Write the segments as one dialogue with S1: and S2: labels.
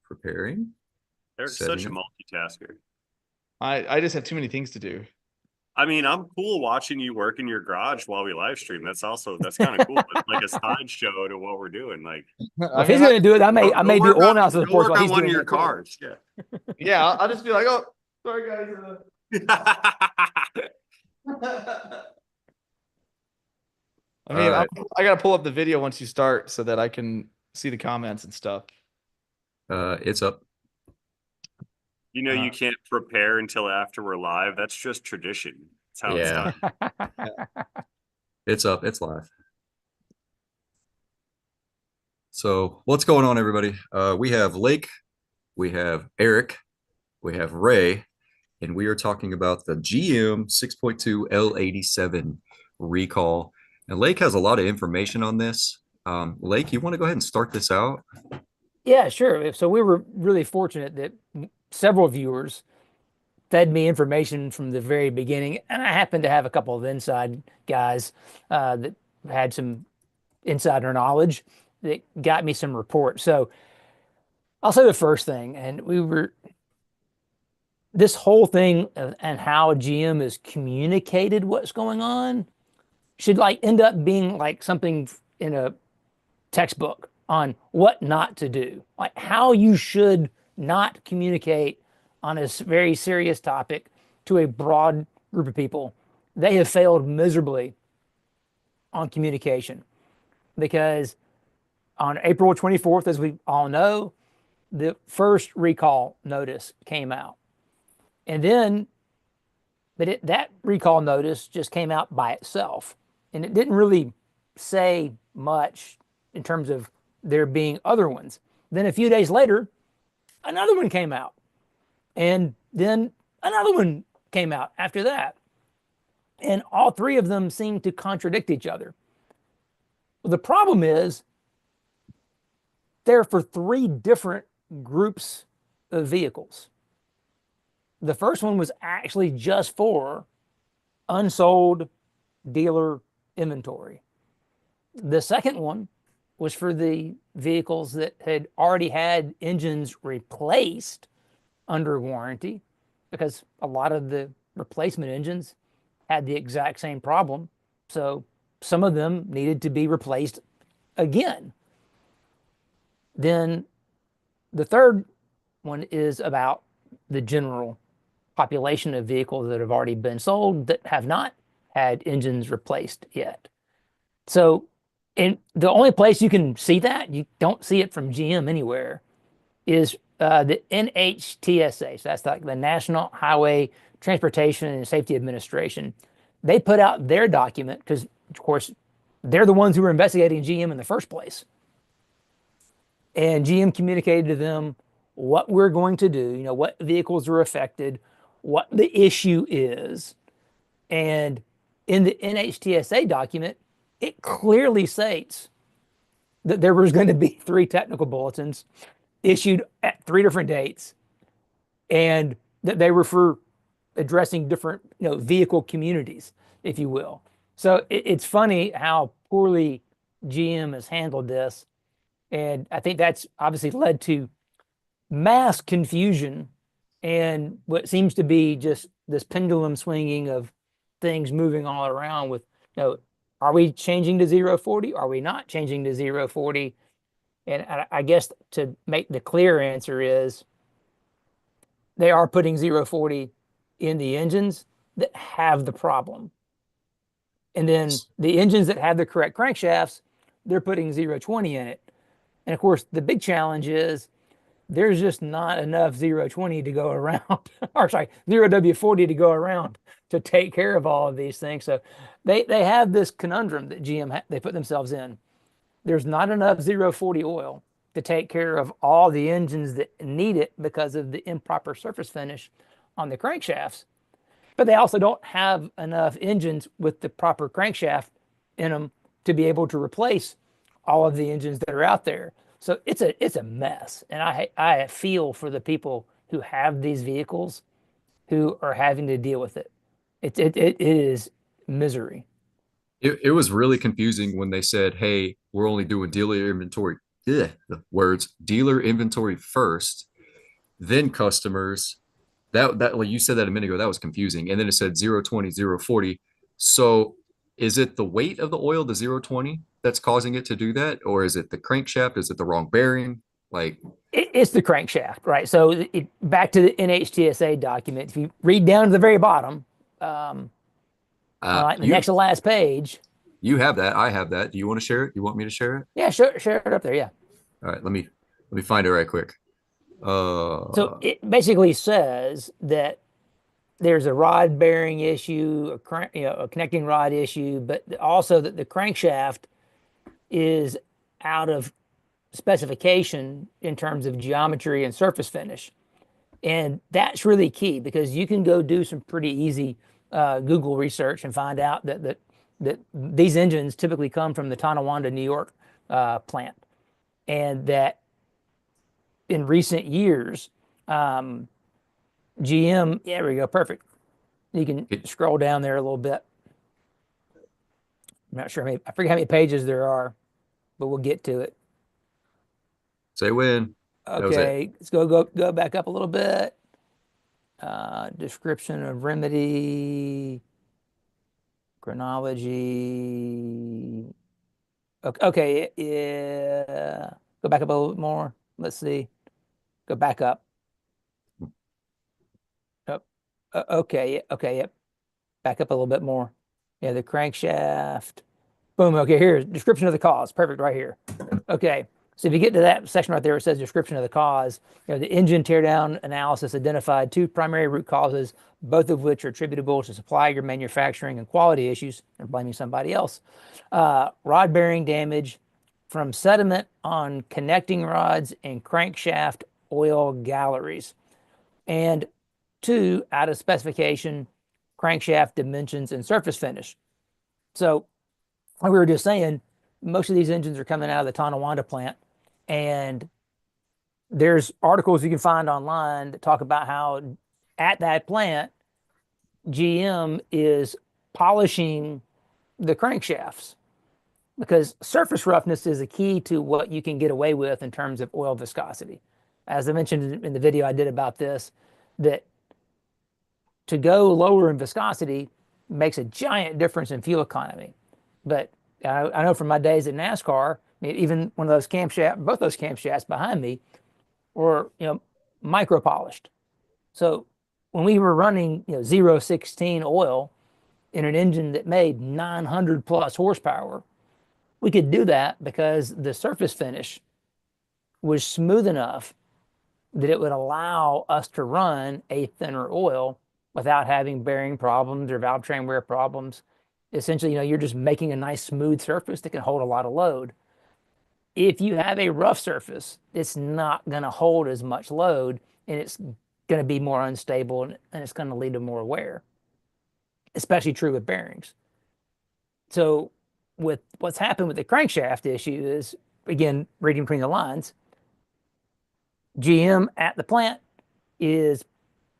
S1: Preparing.
S2: They're such a
S1: Setting.
S2: multitasker.
S3: I just have too many things to do.
S2: I mean, I'm cool watching you work in your garage while we live stream. That's kind of cool. It's like a sideshow to what we're doing. Like,
S3: I
S4: If
S3: mean,
S4: he's going to do it, I may
S2: go,
S4: I
S2: go
S4: may do
S2: work
S4: oil
S2: on
S4: analysis
S2: go
S4: reports
S2: work
S4: while
S2: on
S4: he's
S2: one of
S4: doing
S2: your
S4: that too.
S2: cars. Yeah.
S3: yeah, I'll just be like, oh, sorry guys. I mean,
S1: All right.
S3: I gotta pull up the video once you start so that I can see the comments and stuff.
S1: It's up.
S2: You know, you can't prepare until after we're live. That's just tradition. That's how it's
S1: Yeah.
S2: done.
S1: It's up. It's live. So what's going on, everybody? We have Lake, we have Eric, we have Ray, and we are talking about the GM 6.2 L87 recall. And Lake has a lot of information on this. Lake, you want to go ahead and start this out?
S4: Yeah, sure. So we were really fortunate that several viewers fed me information from the very beginning, and I happened to have a couple of inside guys that had some insider knowledge that got me some reports. So I'll say the first thing, and this whole thing and how GM is communicated what's going on should like end up being like something in a textbook on what not to do, like how you should not communicate on a very serious topic to a broad group of people. They have failed miserably on communication because on April 24th, as we all know, the first recall notice came out. And then, that recall notice just came out by itself. And it didn't really say much in terms of there being other ones. Then a few days later, another one came out. And then another one came out after that. And all three of them seem to contradict each other. Well, the problem is they're for three different groups of vehicles. The first one was actually just for unsold dealer inventory. The second one was for the vehicles that had already had engines replaced under warranty, because a lot of the replacement engines had the exact same problem. So some of them needed to be replaced again. Then the third one is about the general population of vehicles that have already been sold that have not had engines replaced yet. So, and the only place you can see that, you don't see it from GM anywhere, is the NHTSA. So that's like the National Highway Transportation and Safety Administration. They put out their document because, of course, they're the ones who were investigating GM in the first place. And GM communicated to them what we're going to do, what vehicles are affected, what the issue is. And in the NHTSA document, it clearly states that there was going to be three technical bulletins issued at three different dates, and that they were for addressing different, vehicle communities, if you will. So it's funny how poorly GM has handled this. And I think that's obviously led to mass confusion and what seems to be just this pendulum swinging of things moving all around with, are we changing to 040? Are we not changing to 040? And I guess to make the clear answer is they are putting 040 in the engines that have the problem. And then the engines that have the correct crankshafts, they're putting 020 in it. And of course, the big challenge is there's just not enough 020 to go around, or sorry, 0W40 to go around to take care of all of these things. So they have this conundrum that GM they put themselves in. There's not enough 040 oil to take care of all the engines that need it because of the improper surface finish on the crankshafts. But they also don't have enough engines with the proper crankshaft in them to be able to replace all of the engines that are out there. So it's a mess, and I feel for the people who have these vehicles who are having to deal with it. It is misery.
S1: It was really confusing when they said, hey, we're only doing dealer inventory the words dealer inventory first, then customers. That like you said that a minute ago, that was confusing. And then it said 020, 040. So is it the weight of the oil, the 020, that's causing it to do that? Or is it the crankshaft? Is it the wrong bearing? Like,
S4: It's the crankshaft, right? So back to the NHTSA document. If you read down to the very bottom, like the
S1: you
S4: next to last page.
S1: you have that. I have that. Do you want to share it? You want me to share it?
S4: Yeah, share it up there. Yeah.
S1: All right, let me find it right quick.
S4: So it basically says that there's a rod bearing issue, a connecting rod issue, but also that the crankshaft is out of specification in terms of geometry and surface finish. And that's really key because you can go do some pretty easy Google research and find out that these engines typically come from the Tonawanda, New York plant, and that in recent years, GM, yeah, there we go, perfect. You can scroll down there a little bit. I'm not sure I forget how many pages there are, but we'll get to it.
S1: Say when.
S4: Okay, let's go back up a little bit. Description of remedy, chronology. Okay, yeah. Go back up a little bit more. Let's see. Go back up. Okay, yep. Back up a little bit more. Yeah, the crankshaft. Boom. Okay, here's description of the cause. Perfect, right here. Okay, so if you get to that section right there, it says description of the cause. The engine teardown analysis identified two primary root causes, both of which are attributable to supplier manufacturing and quality issues. They're blaming somebody else. Rod bearing damage from sediment on connecting rods and crankshaft oil galleries. And two, out of specification, crankshaft dimensions and surface finish. So, like we were just saying, most of these engines are coming out of the Tonawanda plant, and there's articles you can find online that talk about how at that plant, GM is polishing the crankshafts because surface roughness is a key to what you can get away with in terms of oil viscosity. As I mentioned in the video I did about this, that to go lower in viscosity makes a giant difference in fuel economy. But I know from my days at NASCAR, I mean, even one of those camshafts, both those camshafts behind me were, micro polished. So when we were running, 016 oil in an engine that made 900 plus horsepower, we could do that because the surface finish was smooth enough that it would allow us to run a thinner oil without having bearing problems or valve train wear problems. Essentially, you're just making a nice smooth surface that can hold a lot of load. If you have a rough surface, it's not going to hold as much load and it's going to be more unstable and it's going to lead to more wear, especially true with bearings. So with what's happened with the crankshaft issue is, again, reading between the lines, GM at the plant is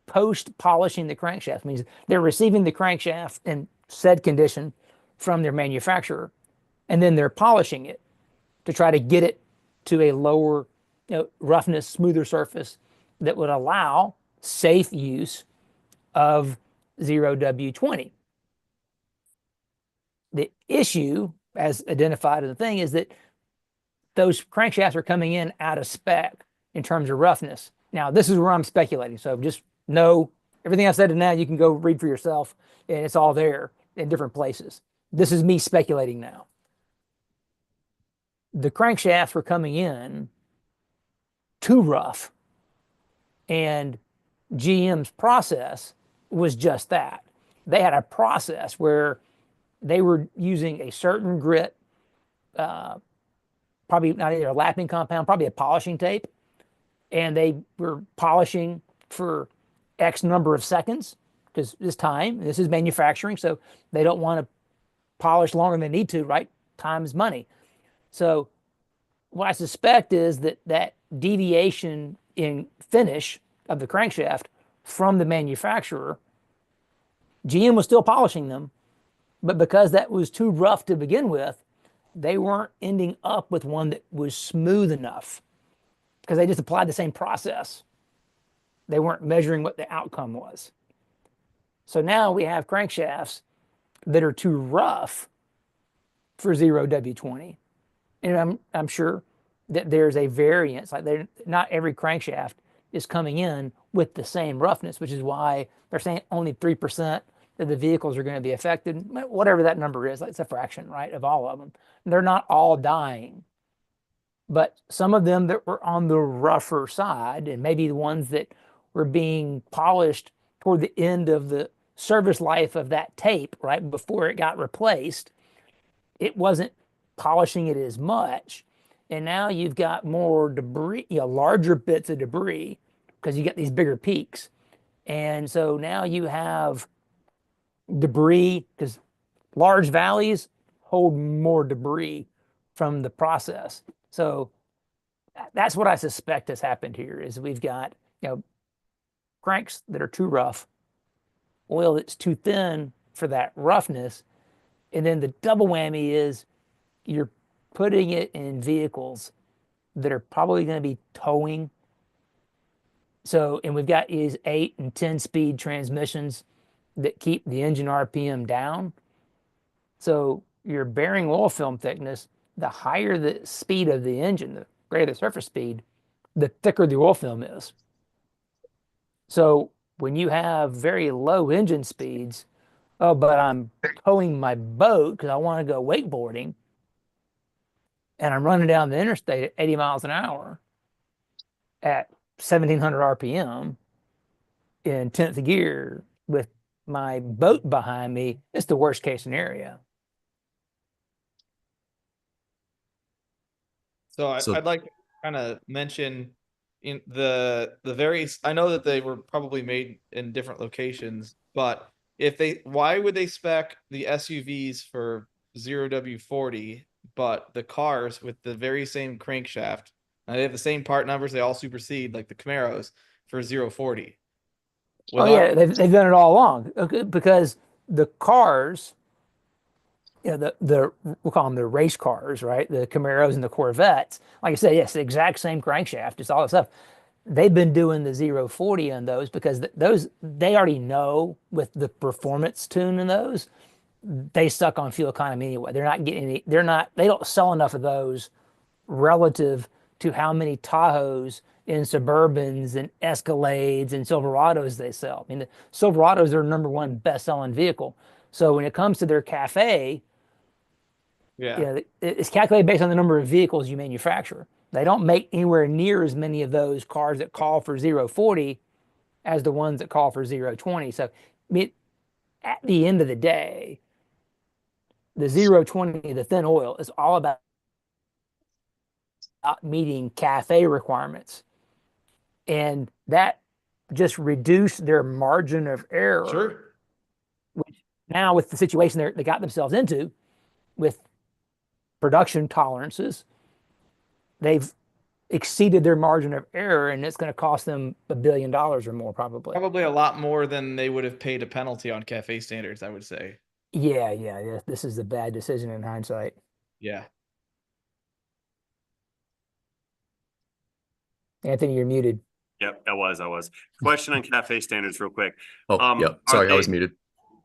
S4: post-polishing the crankshaft. It means they're receiving the crankshaft in said condition from their manufacturer, and then they're polishing it to try to get it to a lower roughness, smoother surface that would allow safe use of 0W20. The issue, as identified in the thing, is that those crankshafts are coming in out of spec in terms of roughness. Now, this is where I'm speculating. So just know everything I've said to now, you can go read for yourself, and it's all there in different places. This is me speculating now. The crankshafts were coming in too rough, and GM's process was just that. They had a process where they were using a certain grit, probably not either a lapping compound, probably a polishing tape, and they were polishing for X number of seconds because this time, this is manufacturing, so they don't want to polish longer than they need to, right? Time is money. So what I suspect is that deviation in finish of the crankshaft from the manufacturer, GM was still polishing them, but because that was too rough to begin with, they weren't ending up with one that was smooth enough because they just applied the same process. They weren't measuring what the outcome was. So now we have crankshafts that are too rough for 0W20. And I'm sure that there's a variance. Like not every crankshaft is coming in with the same roughness, which is why they're saying only 3% of the vehicles are going to be affected. Whatever that number is, like it's a fraction, right, of all of them. They're not all dying. But some of them that were on the rougher side, and maybe the ones that were being polished toward the end of the service life of that tape, right before it got replaced, it wasn't polishing it as much. And now you've got more debris, larger bits of debris because you get these bigger peaks. And so now you have debris because large valleys hold more debris from the process. So that's what I suspect has happened here is we've got, cranks that are too rough, oil that's too thin for that roughness. And then the double whammy is you're putting it in vehicles that are probably going to be towing. So, and we've got these 8 and 10 speed transmissions that keep the engine RPM down. So your bearing oil film thickness, the higher the speed of the engine, the greater the surface speed, the thicker the oil film is. So when you have very low engine speeds, oh, but I'm towing my boat because I want to go wakeboarding, and I'm running down the interstate at 80 miles an hour at 1700 RPM in 10th gear with my boat behind me, it's the worst case scenario.
S3: So I'd like to kind of mention in the various, I know that they were probably made in different locations, but why would they spec the SUVs for 0W40, but the cars with the very same crankshaft, and they have the same part numbers, they all supersede like the Camaros for 040?
S4: Oh yeah, they've done it all along because the cars, we'll call them the race cars, right? The Camaros and the Corvettes. Like I said, yes, the exact same crankshaft, just all that stuff. They've been doing the 040 on those because those they already know with the performance tune in those, they suck on fuel economy anyway. They're not getting any, they don't sell enough of those relative to how many Tahoes and Suburbans and Escalades and Silverados they sell. I mean, the Silverados are number one best-selling vehicle. So when it comes to their cafe, it's calculated based on the number of vehicles you manufacture. They don't make anywhere near as many of those cars that call for 040 as the ones that call for 020. So, I mean, at the end of the day, the 020, the thin oil, is all about meeting cafe requirements. And that just reduced their margin of error.
S3: Sure.
S4: Which now with the situation they got themselves into with production tolerances, they've exceeded their margin of error, and it's going to cost them $1 billion or more, probably.
S3: Probably a lot more than they would have paid a penalty on cafe standards, I would say.
S4: Yeah. This is a bad decision in hindsight.
S3: Yeah.
S4: Anthony, you're muted.
S2: Yep, I was. Question on cafe standards real quick.
S1: Oh, yeah. Sorry, I was muted.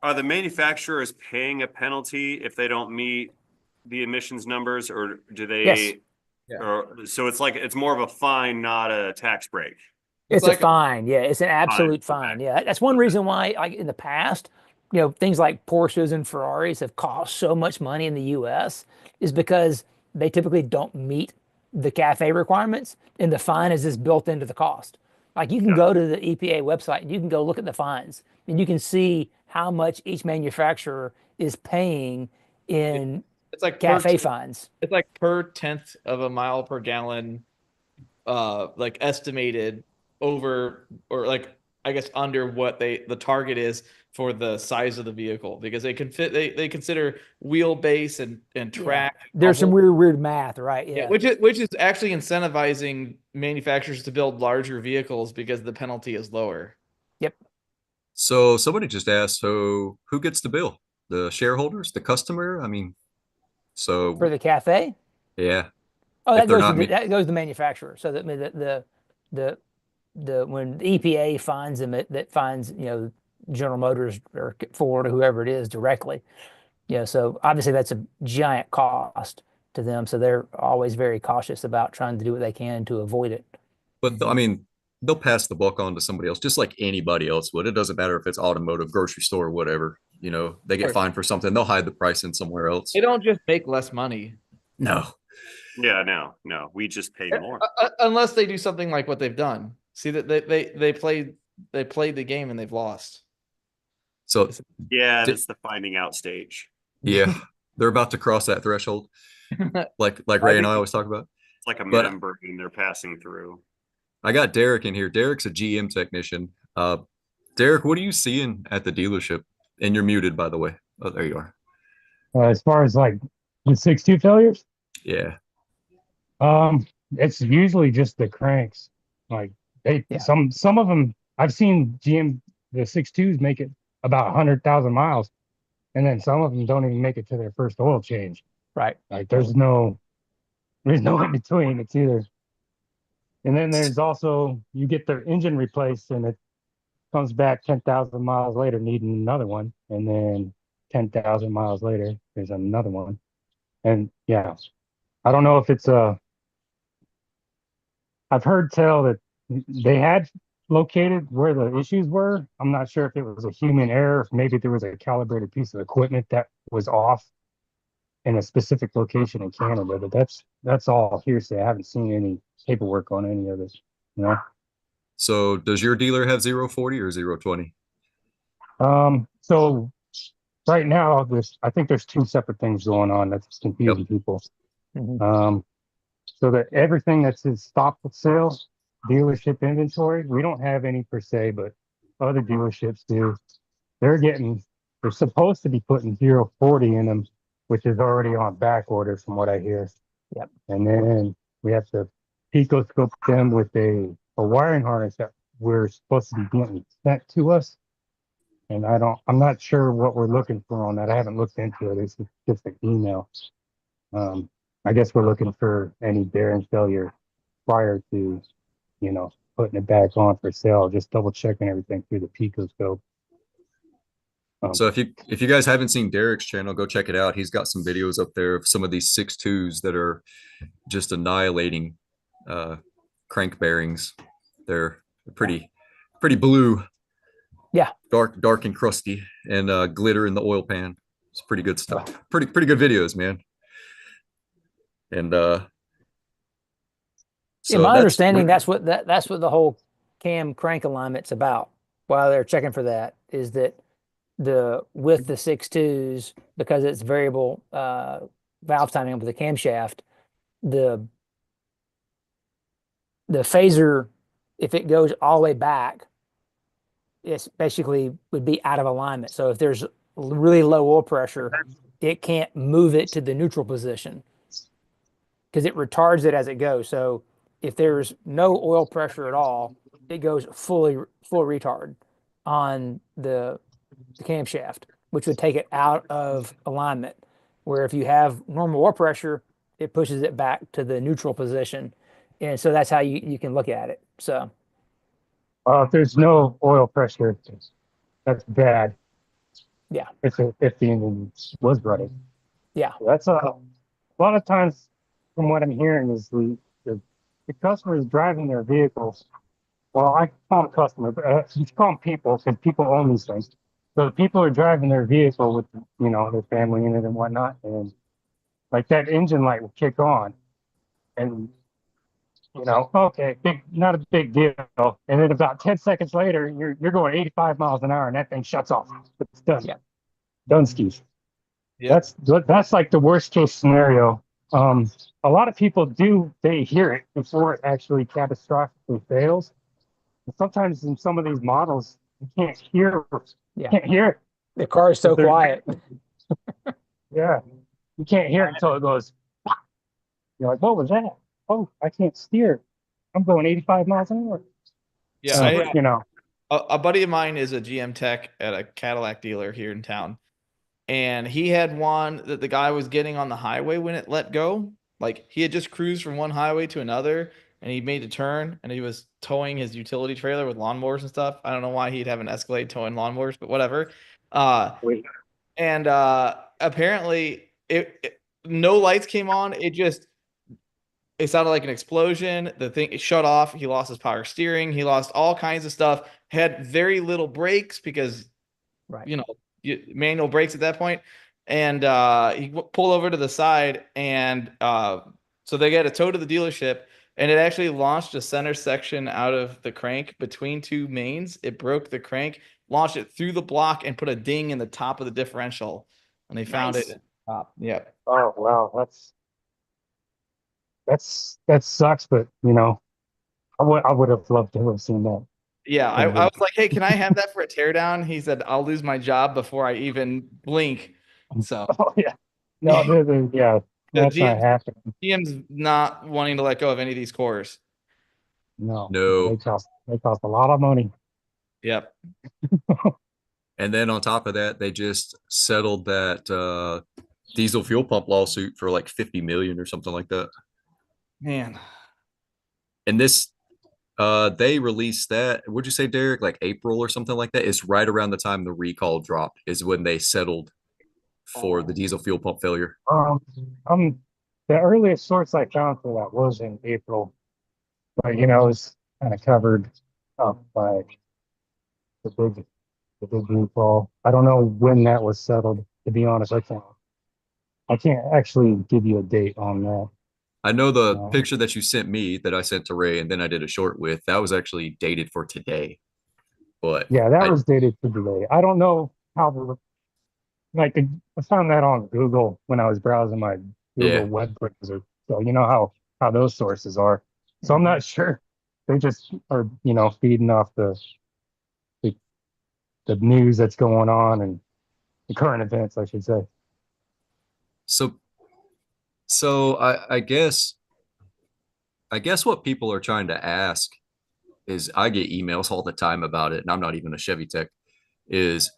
S2: Are the manufacturers paying a penalty if they don't meet the emissions numbers, or do they?
S4: Yes.
S3: Yeah.
S2: Or so it's more of a fine, not a tax break.
S4: It's like a fine. Yeah, it's an absolute fine.
S2: Okay.
S4: Yeah, that's one reason why, like in the past, things like Porsches and Ferraris have cost so much money in the U.S. is because they typically don't meet the CAFE requirements, and the fine is just built into the cost. Like you can go to the EPA website and you can go look at the fines, and you can see how much each manufacturer is paying in
S3: it's like
S4: CAFE fines.
S3: It's like per 10th of a mile per gallon, like estimated over, or like I guess under what the target is for the size of the vehicle, because they consider wheelbase and track.
S4: Yeah. There's some weird math, right?
S3: Yeah, which is actually incentivizing manufacturers to build larger vehicles because the penalty is lower.
S4: Yep.
S1: So somebody just asked, so who gets the bill? The shareholders, the customer? I mean, So
S4: For the cafe?
S1: yeah,
S4: Oh,
S1: if
S4: that
S1: they're
S4: goes to
S1: not
S4: the,
S1: me,
S4: that goes to the manufacturer. So that the when the EPA finds them, that finds General Motors or Ford or whoever it is directly. So obviously that's a giant cost to them. So they're always very cautious about trying to do what they can to avoid it.
S1: but I mean, they'll pass the buck on to somebody else, just like anybody else would. It doesn't matter if it's automotive, grocery store, whatever. They get
S3: Right.
S1: fined for something, they'll hide the price in somewhere else.
S3: They don't just make less money.
S1: No.
S2: Yeah, no, we just pay more.
S3: Unless they do something like what they've done. See that they played the game and they've lost.
S1: So
S2: Yeah, that's the finding out stage.
S1: yeah, they're about to cross that threshold, like Ray and I always talk about.
S2: It's like a
S1: But
S2: membrane they're passing through.
S1: I got Derek in here. Derek's a GM technician. Derek, what are you seeing at the dealership? And you're muted, by the way. Oh, there you are.
S5: As far as like the 6.2 failures,
S1: Yeah.
S5: it's usually just the cranks. Like
S4: Yeah.
S5: some of them I've seen GM the 6.2s make it about 100,000 miles, and then some of them don't even make it to their first oil change.
S4: Right.
S5: Like there's no in between. It's either, and then there's also you get their engine replaced and it comes back 10,000 miles later needing another one, and then 10,000 miles later there's another one, and yeah, I don't know if it's I've heard tell that they had located where the issues were. I'm not sure if it was a human error, if maybe there was a calibrated piece of equipment that was off in a specific location in Canada, but that's all hearsay. I haven't seen any paperwork on any of this, you know.
S1: So does your dealer have 040 or 020?
S5: So right now I think there's two separate things going on that's confusing people.
S4: Mhm.
S5: So that everything that's in stock with sales, dealership inventory, we don't have any per se, but other dealerships do. They're supposed to be putting 040 in them, which is already on back order from what I hear.
S4: Yep.
S5: And then we have to picoscope them with a wiring harness that we're supposed to be getting sent to us. And I'm not sure what we're looking for on that. I haven't looked into it. It's just an email. I guess we're looking for any bearing failure prior to, putting it back on for sale, just double checking everything through the picoscope.
S1: So if you guys haven't seen Derek's channel, go check it out. He's got some videos up there of some of these 6.2s that are just annihilating crank bearings. They're pretty blue.
S4: Yeah.
S1: Dark and crusty, and glitter in the oil pan. It's pretty good stuff. Pretty good videos, man. And
S4: In my understanding, that's what the whole cam crank alignment's about. While they're checking for that, is that with the 6.2s, because it's variable valve timing with the camshaft, the phaser, if it goes all the way back, it's basically would be out of alignment. So if there's really low oil pressure, it can't move it to the neutral position because it retards it as it goes. So if there's no oil pressure at all, it goes full retard on the camshaft, which would take it out of alignment. Where if you have normal oil pressure, it pushes it back to the neutral position. And so that's how you can look at it. So
S5: If there's no oil pressure, that's bad.
S4: yeah.
S5: If the engine was running.
S4: Yeah.
S5: That's a lot of times from what I'm hearing is the customers driving their vehicles. Well, I call them customers, but you call them people because people own these things. So the people are driving their vehicle with, their family in it and whatnot. And like that engine light will kick on and, okay, not a big deal. And then about 10 seconds later, you're going 85 miles an hour and that thing shuts off. It's done.
S4: Yeah.
S5: Done skis.
S3: Yeah.
S5: That's like the worst case scenario. A lot of people they hear it before it actually catastrophically fails. And sometimes in some of these models, you can't hear it.
S4: The car is so quiet.
S5: Yeah. You can't hear it until it goes. You're like, what was that? Oh, I can't steer. I'm going 85 miles an hour.
S3: Yeah.
S5: So,
S3: A buddy of mine is a GM tech at a Cadillac dealer here in town. and he had one that the guy was getting on the highway when it let go. Like he had just cruised from one highway to another, and he made a turn, and he was towing his utility trailer with lawnmowers and stuff. I don't know why he'd have an Escalade towing lawnmowers, but whatever.
S5: Wait,
S3: And apparently no lights came on. It sounded like an explosion. The thing it shut off. He lost his power steering. He lost all kinds of stuff. Had very little brakes because
S4: Right.
S3: manual brakes at that point. And he pulled over to the side, and so they got a tow to the dealership, and it actually launched a center section out of the crank between two mains. It broke the crank, launched it through the block, and put a ding in the top of the differential. And they found it
S2: Nice.
S3: at the top. Yeah.
S5: oh wow, that sucks, but I would have loved to have seen that.
S3: Yeah, I was like, hey, can I have that for a teardown? He said, I'll lose my job before I even blink. So
S5: Oh yeah, no, yeah,
S3: the
S5: that's not happening.
S3: GM's not wanting to let go of any of these cores.
S5: No,
S1: No.
S5: they cost a lot of money.
S3: Yep.
S1: And then on top of that, they just settled that diesel fuel pump lawsuit for like 50 million or something like that.
S3: Man.
S1: And this they released that, would you say, Derek, like April or something like that? It's right around the time the recall dropped is when they settled for the diesel fuel pump failure.
S5: Um, the earliest source I found for that was in April, but it's kind of covered up by the big the big recall. I don't know when that was settled. To be honest, I can't actually give you a date on that.
S1: I know the
S5: No.
S1: picture that you sent me that I sent to Ray and then I did a short with, that was actually dated for today. But
S5: Yeah, that was dated for today. I don't know how like I found that on Google when I was browsing my Google
S1: yeah.
S5: web browser. So you know how those sources are. So I'm not sure. They just are, feeding off the the news that's going on and the current events, I should say.
S1: So I guess what people are trying to ask is I get emails all the time about it, and I'm not even a Chevy tech, is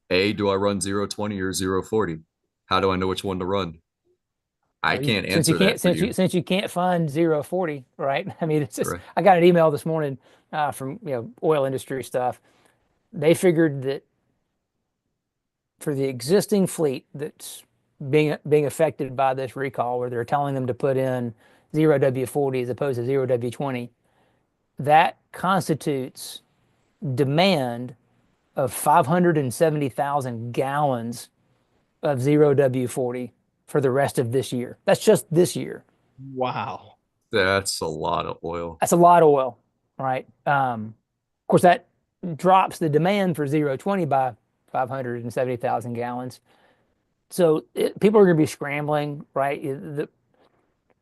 S1: do I run 020 or 040? How do I know which one to run? I
S4: Well,
S1: can't answer that for you.
S4: since you can't find 040, right? I mean, it's just
S1: Right.
S4: I got an email this morning from oil industry stuff. They figured that for the existing fleet that's being affected by this recall, where they're telling them to put in 0W40 as opposed to 0W20, that constitutes demand of 570,000 gallons of 0W40 for the rest of this year. That's just this year.
S3: Wow.
S1: That's a lot of oil.
S4: That's a lot of oil, right? Of course, that drops the demand for 020 by 570,000 gallons. So people are going to be scrambling, right?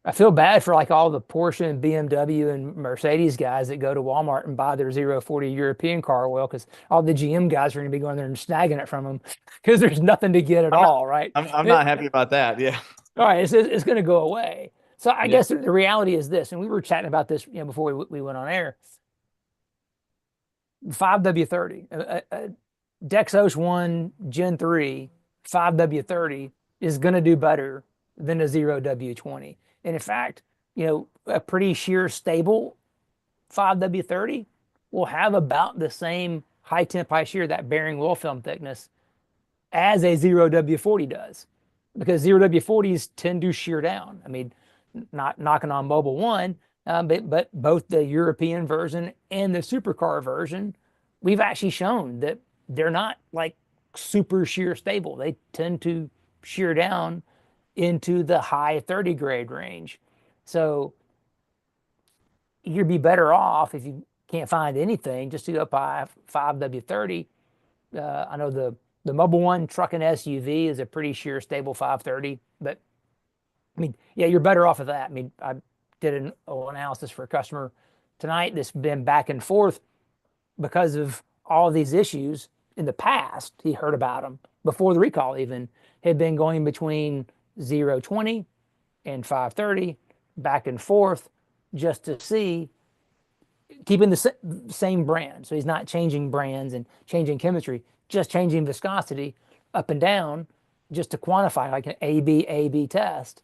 S4: I feel bad for like all the Porsche and BMW and Mercedes guys that go to Walmart and buy their 040 European car oil, because all the GM guys are going to be going there and snagging it from them because there's nothing to get at all, right?
S3: I'm not happy about that. Yeah.
S4: All right, it's going to go away. So I guess the reality is this, and we were chatting about this, before we went on air. 5W30, Dexos 1 Gen 3 5W30 is going to do better than a 0W20. And in fact, a pretty shear stable 5W30 will have about the same high temp, high shear, that bearing wheel film thickness, as a 0W40 does, because 0W40s tend to shear down. I mean, not knocking on Mobile One, but both the European version and the supercar version, we've actually shown that they're not like super shear stable. They tend to shear down into the high 30 grade range. So you'd be better off, if you can't find anything, just to go buy 5W30. I know the Mobile One truck and SUV is a pretty shear stable 530, but I mean, yeah, you're better off of that. I mean, I did an analysis for a customer tonight that's been back and forth because of all of these issues in the past. He heard about them before the recall even, had been going between 020 and 530 back and forth just to see, keeping the same brand. So he's not changing brands and changing chemistry, just changing viscosity up and down just to quantify like an A/B test,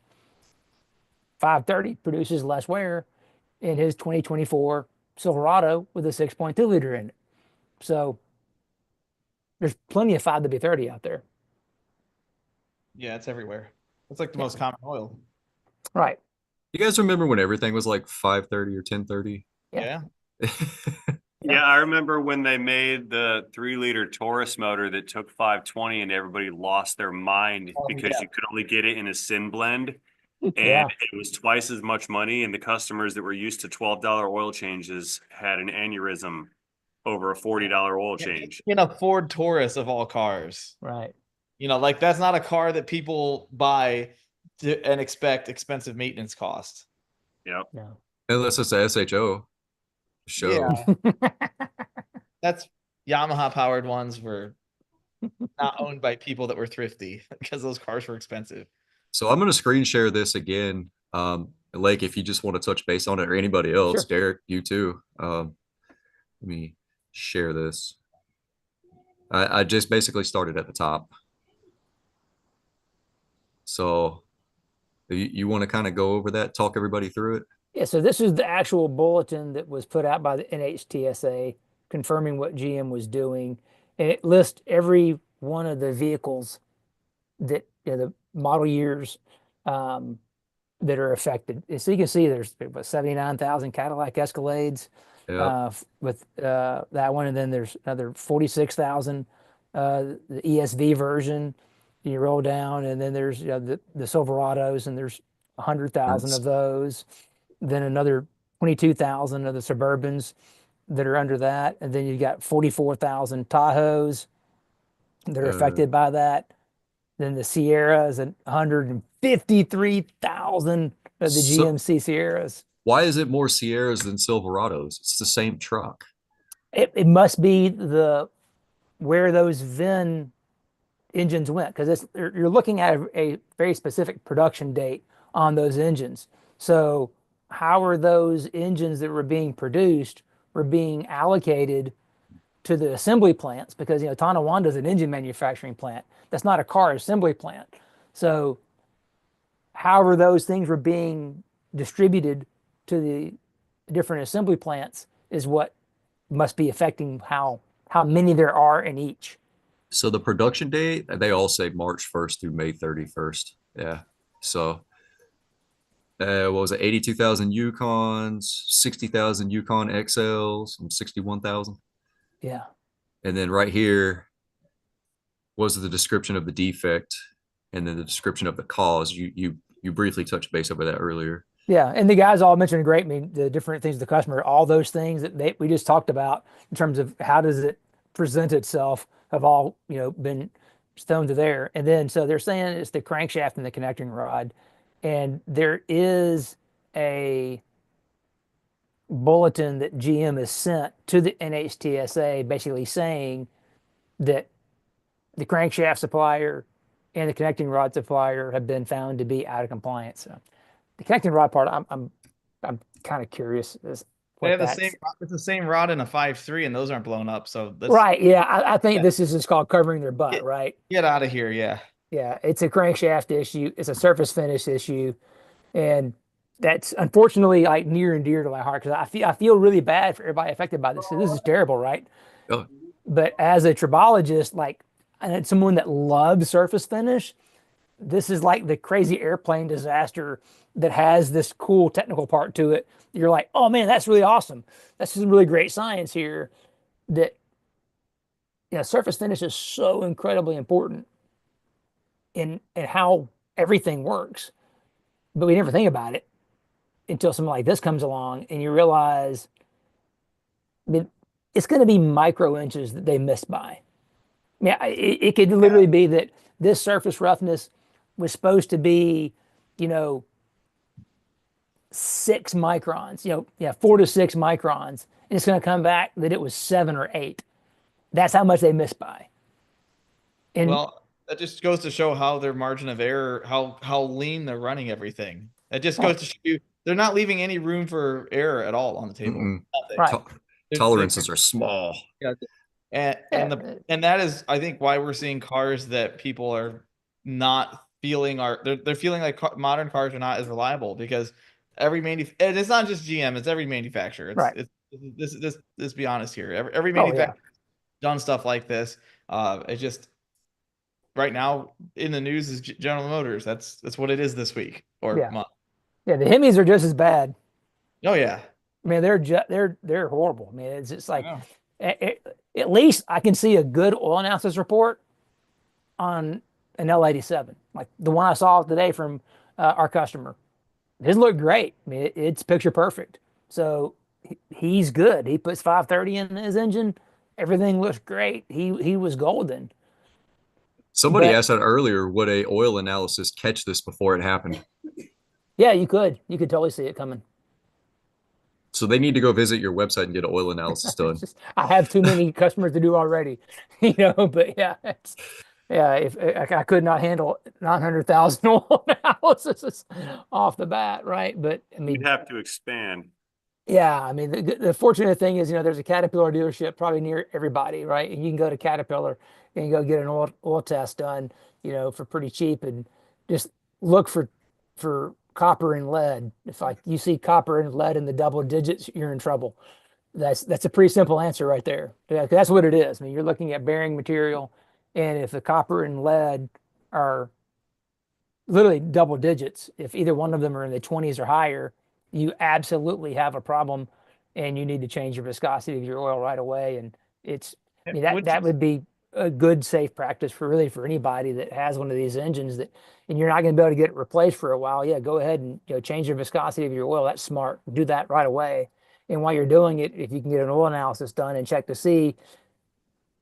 S4: 530 produces less wear in his 2024 Silverado with a 6.2 liter in it. So there's plenty of 5W30 out there.
S3: Yeah, it's everywhere. It's like the
S4: Yeah.
S3: most common oil.
S4: Right.
S1: You guys remember when everything was like 530 or 1030?
S4: Yeah.
S3: Yeah.
S2: Yeah, I remember when they made the 3-liter Taurus motor that took 520 and everybody lost their mind because
S3: yeah.
S2: you could only get it in a sin blend. And
S4: Yeah.
S2: it was twice as much money. And the customers that were used to $12 oil changes had an aneurysm over a $40 oil change.
S3: In a Ford Taurus of all cars.
S4: Right.
S3: You know, like that's not a car that people buy and expect expensive maintenance costs.
S2: Yep.
S4: No.
S1: Unless it's a SHO show.
S3: Yeah. That's Yamaha powered ones were not owned by people that were thrifty because those cars were expensive.
S1: So I'm going to screen share this again. Lake, if you just want to touch base on it, or anybody else,
S4: Sure.
S1: Derek, you too. Let me share this. I just basically started at the top. So you want to kind of go over that, talk everybody through it?
S4: Yeah, so this is the actual bulletin that was put out by the NHTSA confirming what GM was doing. And it lists every one of the vehicles that, the model years that are affected. So you can see there's about 79,000 Cadillac Escalades
S1: Yep.
S4: with that one. And then there's another 46,000, the ESV version. You roll down, and then there's the Silverados, and there's 100,000 of those. Then another 22,000 of the Suburbans that are under that. And then you got 44,000 Tahoes that are affected by that. Then the Sierras and 153,000 of the GMC Sierras.
S1: Why is it more Sierras than Silverados? It's the same truck.
S4: It must be where those VIN engines went, because you're looking at a very specific production date on those engines. So how are those engines that were being produced were being allocated to the assembly plants? Because Tonawanda is an engine manufacturing plant. That's not a car assembly plant. So however those things were being distributed to the different assembly plants is what must be affecting how many there are in each.
S1: So the production date, they all say March 1st through May 31st. Yeah. So what was it? 82,000 Yukons, 60,000 Yukon XLs, and 61,000.
S4: Yeah.
S1: And then right here was the description of the defect, and then the description of the cause. You briefly touched base over that earlier.
S4: Yeah, and the guys all mentioned great. I mean, the different things, the customer, all those things that we just talked about in terms of how does it present itself have all been thrown to there. And then so they're saying it's the crankshaft and the connecting rod, and there is a bulletin that GM has sent to the NHTSA basically saying that the crankshaft supplier and the connecting rod supplier have been found to be out of compliance. So the connecting rod part, I'm kind of curious as
S3: They
S4: what
S3: have the
S4: that's.
S3: same. It's the same rod in a 5.3, and those aren't blown up. So that's,
S4: Right. Yeah. I think this is just called covering their butt, right?
S3: get out of here. Yeah.
S4: Yeah. It's a crankshaft issue. It's a surface finish issue. And that's unfortunately like near and dear to my heart, because I feel really bad for everybody affected by this. So this is terrible, right?
S1: Oh,
S4: But as a tribologist, like, and someone that loves surface finish, this is like the crazy airplane disaster that has this cool technical part to it. You're like, oh man, that's really awesome. That's some really great science here. That surface finish is so incredibly important in how everything works. But we never think about it until something like this comes along, and you realize it's going to be micro inches that they missed by. Yeah, it could literally be that this surface roughness was supposed to be, 6 microns, 4 to 6 microns, and it's going to come back that it was 7 or 8. That's how much they missed by. And
S3: Well, that just goes to show how their margin of error, how lean they're running everything. It just goes to show you they're not leaving any room for error at all on the table. Nothing.
S4: right.
S1: Tolerances are small.
S3: Yeah. And that is, I think, why we're seeing cars that people are not feeling they're feeling like modern cars are not as reliable because and it's not just GM, it's every manufacturer.
S4: Right.
S3: Let's be honest here. Every
S4: Oh, yeah.
S3: manufacturer done stuff like this. It's just right now in the news is General Motors. That's what it is this week or
S4: Yeah.
S3: month.
S4: Yeah, the Hemis are just as bad.
S3: Oh yeah.
S4: I mean, they're horrible. I mean, it's just like
S3: know.
S4: at least I can see a good oil analysis report on an L87, like the one I saw today from our customer. His looked great. I mean, it's picture perfect. So he's good. He puts 530 in his engine. Everything looks great. He was golden.
S1: Somebody
S4: But
S1: asked that earlier, would a oil analysis catch this before it happened?
S4: yeah, you could totally see it coming.
S1: So they need to go visit your website and get an oil analysis done.
S4: I have too many customers to do already, but yeah, if I could not handle 900,000 oil analysis off the bat, right? But I mean,
S2: You'd have to expand.
S4: yeah, I mean, the fortunate thing is, there's a Caterpillar dealership probably near everybody, right? And you can go to Caterpillar and go get an oil test done, for pretty cheap, and just look for copper and lead. If like you see copper and lead in the double digits, you're in trouble. That's a pretty simple answer right there. Yeah, 'cause that's what it is. I mean, you're looking at bearing material, and if the copper and lead are literally double digits, if either one of them are in the 20s or higher, you absolutely have a problem, and you need to change your viscosity of your oil right away. And I mean, that would be a good safe practice for anybody that has one of these engines and you're not going to be able to get it replaced for a while. Yeah, go ahead and change your viscosity of your oil. That's smart. Do that right away. And while you're doing it, if you can get an oil analysis done and check to see,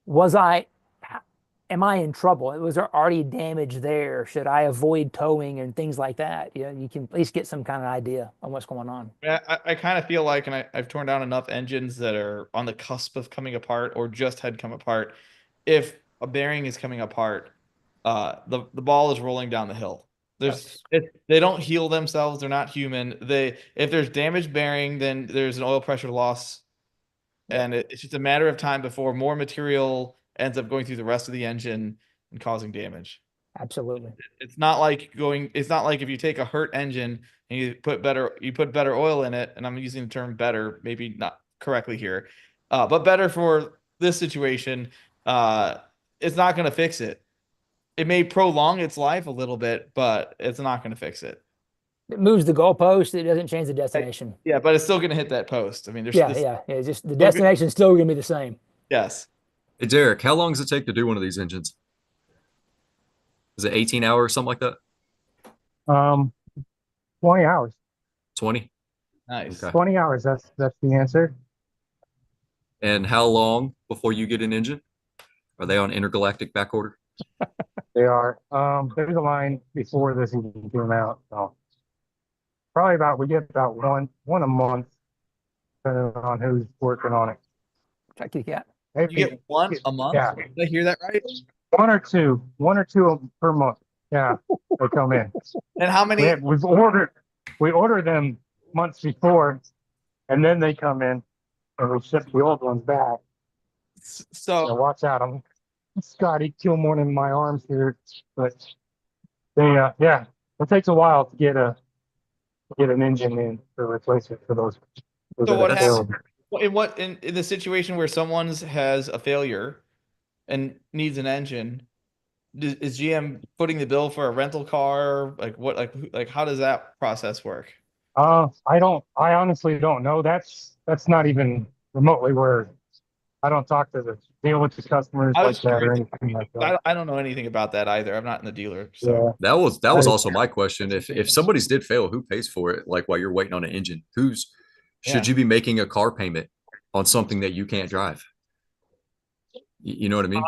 S4: am I in trouble? Was there already damage there? Should I avoid towing and things like that? You can at least get some kind of idea on what's going on.
S3: I kind of feel like, and I've torn down enough engines that are on the cusp of coming apart or just had come apart. If a bearing is coming apart, the ball is rolling down the hill. They don't heal themselves. They're not human. If there's damaged bearing, then there's an oil pressure loss, and it's just a matter of time before more material ends up going through the rest of the engine and causing damage.
S4: Absolutely.
S3: It's not like if you take a hurt engine and you put better oil in it, and I'm using the term better, maybe not correctly here, but better for this situation, it's not going to fix it. It may prolong its life a little bit, but it's not going to fix it.
S4: It moves the goalpost. It doesn't change the destination.
S3: Yeah, but it's still going to hit that post. I mean,
S4: it's just the destination is still going to be the same.
S3: Yes.
S1: Hey, Derek, how long does it take to do one of these engines? Is it 18 hours or something like that?
S5: 20 hours.
S1: 20?
S3: Nice.
S1: Okay.
S5: 20 hours. That's the answer.
S1: And how long before you get an engine? Are they on intergalactic back order?
S5: They are. There's a line before this even came out. So probably we get about one a month, depending on who's working on it.
S4: Check your cat.
S5: Maybe,
S3: You get one a month?
S5: Yeah.
S3: Did I hear that right?
S5: one or two per month. Yeah, they come in.
S3: And how many?
S5: We order them months before, and then they come in, and we ship the old ones back. So watch out. I'm Scotty Kilmore in my arms here, but they it takes a while to get an engine in for replacement for those.
S3: So what happens in the situation where someone's has a failure and needs an engine? Is GM putting the bill for a rental car? Like how does that process work?
S5: I honestly don't know. That's not even remotely where I don't talk to deal with the customers like that or anything like that.
S3: I don't know anything about that either. I'm not in the dealer. So
S1: That was also my question. If somebody's did fail, who pays for it? Like while you're waiting on an engine, should you be making a car payment on something that you can't drive? You know what I mean?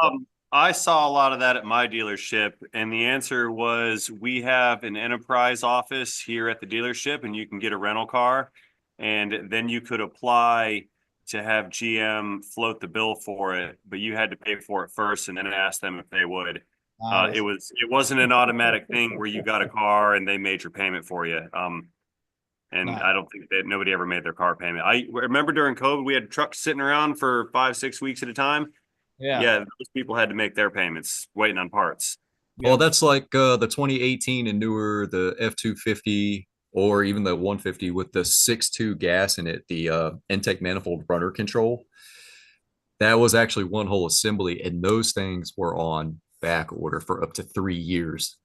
S2: I saw a lot of that at my dealership, and the answer was we have an enterprise office here at the dealership, and you can get a rental car, and then you could apply to have GM float the bill for it, but you had to pay for it first and then ask them if they would. It wasn't an automatic thing where you got a car and they made your payment for you. I don't think that nobody ever made their car payment. I remember during COVID, we had trucks sitting around for 5-6 weeks at a time. Yeah, those people had to make their payments waiting on parts.
S1: Well, that's like the 2018 and newer, the F250 or even the 150 with the 6.2 gas in it, the intake manifold runner control. That was actually one whole assembly, and those things were on back order for up to 3 years.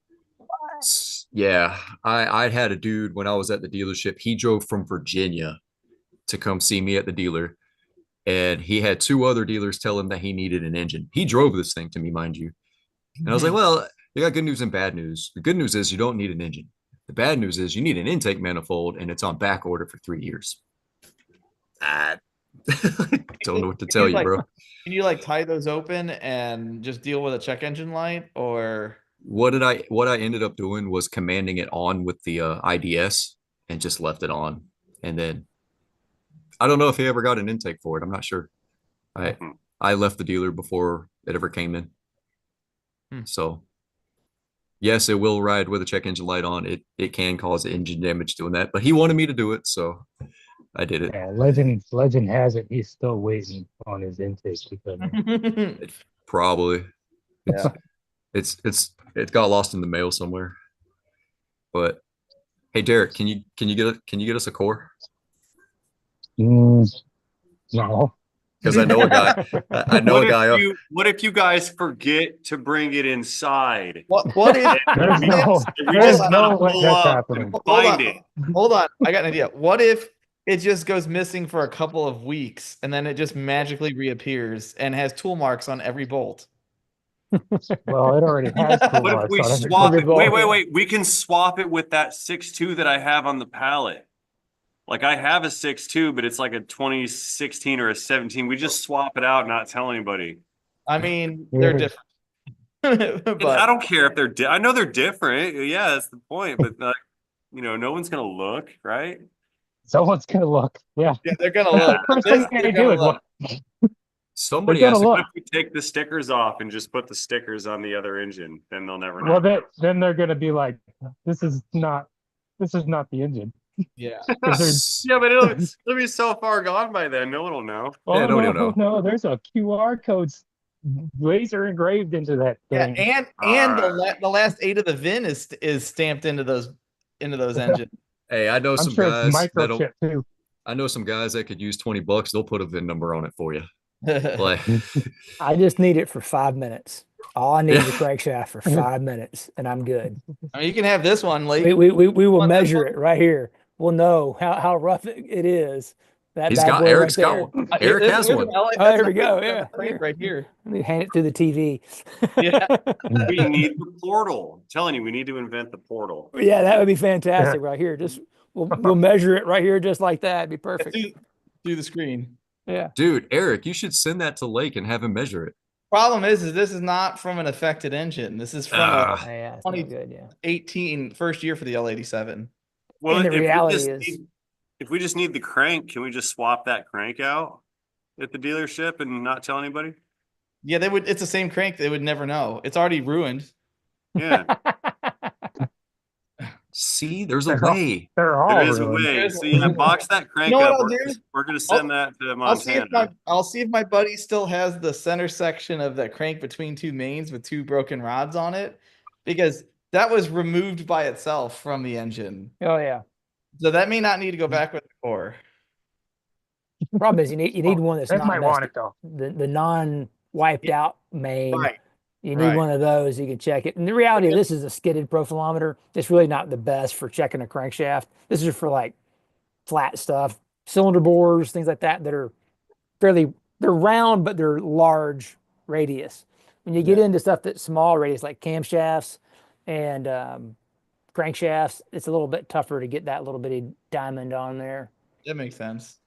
S1: Yeah, I had a dude when I was at the dealership. He drove from Virginia to come see me at the dealer, and he had two other dealers tell him that he needed an engine. He drove this thing to me, mind you. And I was like, well, you got good news and bad news. The good news is you don't need an engine. The bad news is you need an intake manifold, and it's on back order for 3 years. I don't know what to tell you, bro.
S3: Can you like tie those open and just deal with a check engine light, or
S1: What I ended up doing was commanding it on with the IDS and just left it on. And then I don't know if he ever got an intake for it. I'm not sure. I left the dealer before it ever came in. So yes, it will ride with a check engine light on. It can cause engine damage doing that, but he wanted me to do it, so I did it.
S5: Yeah, legend has it he's still waiting on his intake to come in.
S1: Probably.
S3: Yeah.
S1: It got lost in the mail somewhere. But hey, Derek, can you get us a core?
S5: No.
S1: Because I know a guy. I know a guy.
S2: What if you guys forget to bring it inside?
S3: What if
S5: There's no,
S2: We
S5: there's
S2: just
S5: no
S2: gotta
S5: way
S2: pull
S5: that's
S2: up
S5: happening.
S2: and find it.
S3: Hold on, I got an idea. What if it just goes missing for a couple of weeks and then it just magically reappears and has tool marks on every bolt?
S5: Well, it already has tool
S2: What if
S5: marks
S2: we
S5: on it.
S2: swap it?
S4: Everybody.
S2: Wait. We can swap it with that 6.2 that I have on the pallet. Like I have a 6.2, but it's like a 2016 or a 17. We just swap it out, not tell anybody.
S3: I mean, they're
S5: Yeah.
S3: different.
S2: And
S3: But
S2: I don't care if they're. I know they're different. Yeah, that's the point. But no one's gonna look, right?
S5: Someone's gonna look. Yeah.
S3: yeah, they're gonna look.
S5: First thing
S3: They're
S5: they
S3: gonna
S5: do is
S3: look.
S5: look.
S1: Somebody
S5: They're
S1: asked.
S5: gonna
S2: What
S5: look.
S2: if we take the stickers off and just put the stickers on the other engine? Then they'll never know.
S5: Well, then they're gonna be like, this is not the engine.
S3: Yeah.
S5: 'Cause there's
S2: Yeah, but it'll be so far gone by then. No one will know.
S5: oh
S1: Yeah, nobody will know.
S5: no, there's a QR code laser engraved into that
S3: Yeah,
S5: thing.
S3: and the last 8 of the VIN is stamped into those engines.
S1: Hey, I know
S5: I'm
S1: some
S5: sure
S1: guys
S5: it's
S1: that'll.
S5: microchip too.
S1: I know some guys that could use $20. They'll put a VIN number on it for you. Like,
S4: I just need it for 5 minutes. All I need is a
S1: Yeah.
S4: crankshaft for 5 minutes, and I'm good.
S3: I mean, you can have this one, Lee.
S4: We will
S3: Want that
S4: measure
S3: one?
S4: it right here. We'll know how rough it is. That
S1: he's
S4: bad
S1: got
S4: boy
S1: Eric's
S4: right
S1: got
S4: there.
S1: one. Eric has
S3: Here's
S1: one.
S3: an L-
S4: Oh,
S3: that's
S4: here we
S3: a-
S4: go,
S3: that's a
S4: yeah,
S3: crate
S4: yeah.
S3: right here.
S4: Let me hand it through the TV.
S3: Yeah.
S2: We need the portal. I'm telling you, we need to invent the portal.
S4: Yeah, that would be fantastic right here. Just we'll measure it right here, just like that. It'd be perfect.
S3: Through the screen.
S4: Yeah.
S1: Dude, Eric, you should send that to Lake and have him measure it.
S3: Problem is this is not from an affected engine. This is from
S1: Ah.
S3: a
S4: Yeah, it's no
S3: 20
S4: good. Yeah.
S3: 18 first year for the L87.
S2: Well,
S4: And the
S2: if we
S4: reality
S2: just
S4: is-
S2: if we just need the crank, can we just swap that crank out at the dealership and not tell anybody?
S3: Yeah, they would. It's the same crank. They would never know. It's already ruined.
S2: Yeah,
S1: See, there's a
S5: They're all-
S1: way.
S5: They're all
S2: there is a
S5: ruined.
S2: way.
S3: There's a
S2: So yeah,
S3: way.
S2: box that crank
S3: You know what
S2: up.
S3: I'll do?
S2: We're gonna send that to Montana.
S3: I'll see if my buddy still has the center section of that crank between two mains with 2 broken rods on it, because that was removed by itself from the engine.
S4: Oh yeah.
S3: So that may not need to go back with the core.
S4: Problem is you need one that's
S5: They
S4: not
S5: might want
S4: messed-
S5: it though.
S4: the non wiped out main.
S3: Right.
S4: You need
S3: Right.
S4: one of those. You can check it. And the reality, this is a skidded profilometer. It's really not the best for checking a crankshaft. This is for like flat stuff, cylinder bores, things like that are they're round, but they're large radius. When you get into stuff that's small radius, like camshafts and crankshafts, it's a little bit tougher to get that little bitty diamond on there.
S3: That makes sense.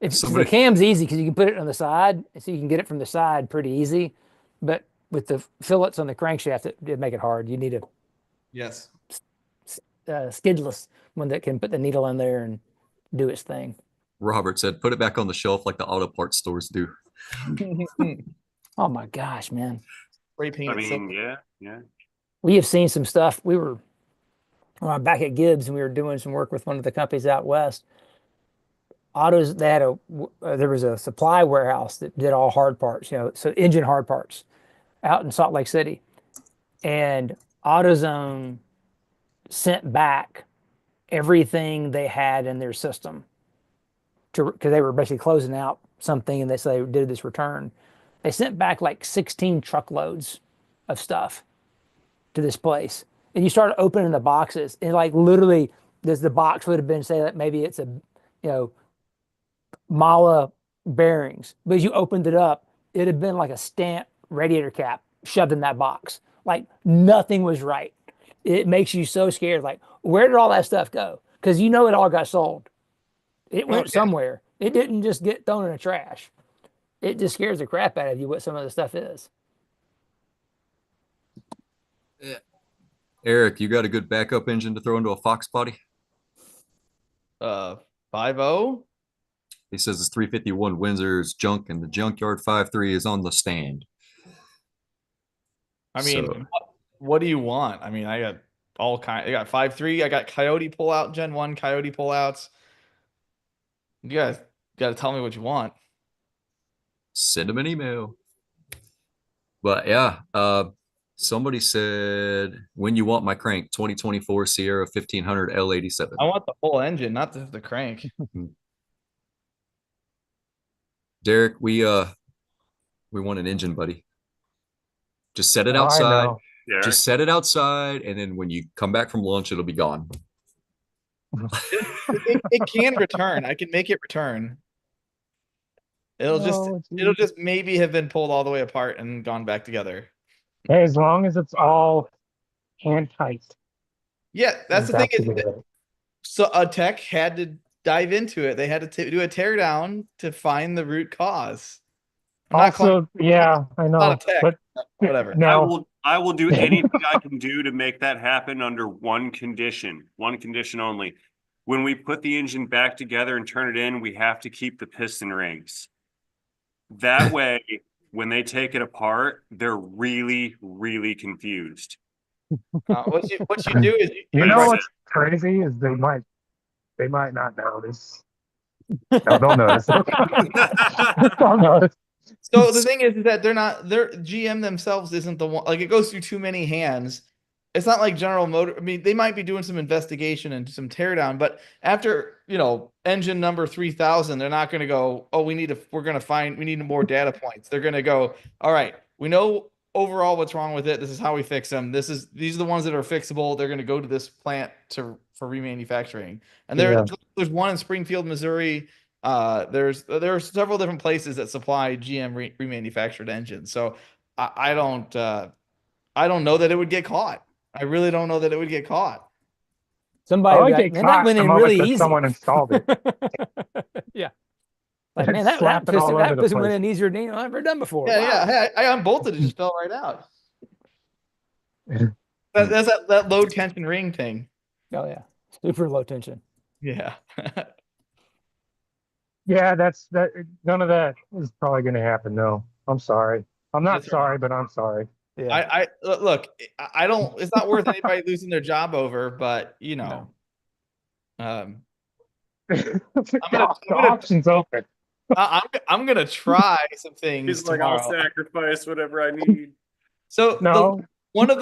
S4: If the
S1: Somebody-
S4: cam's easy because you can put it on the side, so you can get it from the side pretty easy. But with the fillets on the crankshaft, it'd make it hard. You need a
S3: Yes.
S4: skidless one that can put the needle in there and do its thing.
S1: Robert said, put it back on the shelf like the auto parts stores do.
S4: Oh my gosh, man.
S3: Spray
S2: I
S3: painted
S2: mean,
S3: silver.
S2: yeah.
S4: We have seen some stuff. We were back at Gibbs and we were doing some work with one of the companies out west. Autos, they had there was a supply warehouse that did all hard parts, so engine hard parts out in Salt Lake City. and AutoZone sent back everything they had in their system to because they were basically closing out something and they did this return. They sent back like 16 truckloads of stuff to this place. And you start opening the boxes and like literally the box would have been say that maybe it's a Mala bearings. But as you opened it up, it had been like a stamp radiator cap shoved in that box. Like nothing was right. It makes you so scared. Like, where did all that stuff go? Because you know it all got sold. It went somewhere. It didn't just get thrown in the trash. It just scares the crap out of you what some of the stuff is.
S1: Eric, you got a good backup engine to throw into a Fox body?
S3: 5.0.
S1: He says it's 351 Windsor's junk and the junkyard 5.3 is on the stand.
S3: I mean,
S1: So-
S3: what do you want? I mean, I got all kind. I got 5.3. I got Coyote pullout, Gen 1 Coyote pullouts. You guys got to tell me what you want.
S1: Send him an email. But yeah, somebody said when you want my crank 2024 Sierra 1500 L87.
S3: I want the whole engine, not just the crank.
S1: Derek, we want an engine, buddy. Just set it
S5: Oh, I
S1: outside.
S5: know.
S2: Yeah.
S1: Just set it outside, and then when you come back from lunch, it'll be gone.
S3: It can return. I can make it return. It'll just maybe have been pulled all the way apart and gone back together.
S5: As long as it's all hand tight.
S3: Yeah, that's the thing.
S5: back together.
S3: So a tech had to dive into it. They had to do a teardown to find the root cause. I'm not calling-
S5: Also, yeah, I know,
S3: not a tech,
S5: but
S3: whatever.
S5: no,
S2: I will do anything I can do to make that happen under one condition only. When we put the engine back together and turn it in, we have to keep the piston rings. That way, when they take it apart, they're really, really confused.
S3: What you do is
S5: you know what's crazy is they might not notice. No, they'll notice. They'll notice.
S3: So the thing is that their GM themselves isn't the one, like it goes through too many hands. It's not like General Motor. I mean, they might be doing some investigation and some teardown, but after, engine number 3000, they're not going to go, oh, we need more data points. They're going to go, all right, we know overall what's wrong with it. This is how we fix them. These are the ones that are fixable. They're going to go to this plant for remanufacturing. And there's one in Springfield, Missouri. There are several different places that supply GM remanufactured engines. So I don't know that it would get caught. I really don't know that it would get caught.
S4: Somebody would be
S5: get
S4: like, man, that
S5: caught
S4: went
S5: the
S4: in
S5: moment
S4: really
S5: that
S4: easy.
S5: someone installed it.
S4: Yeah. Like, man, that
S5: Slap it all over the
S4: piston went
S5: place.
S4: in easier than I've ever done before.
S3: Yeah,
S4: Wow.
S3: yeah. Hey, I unbolted it, just fell right out. That's that low tension ring thing.
S4: Oh yeah, super low tension.
S3: Yeah.
S5: Yeah, that. None of that is probably going to happen. No, I'm sorry. I'm not
S3: That's
S5: sorry, but I'm sorry.
S4: Yeah.
S3: I look. I don't. It's not worth anybody losing their job over. But
S4: No.
S5: The
S3: gonna-
S5: options open.
S3: I'm gonna try some things
S2: He's like, I'll
S3: tomorrow.
S2: sacrifice whatever I need.
S3: So
S5: No,
S3: one of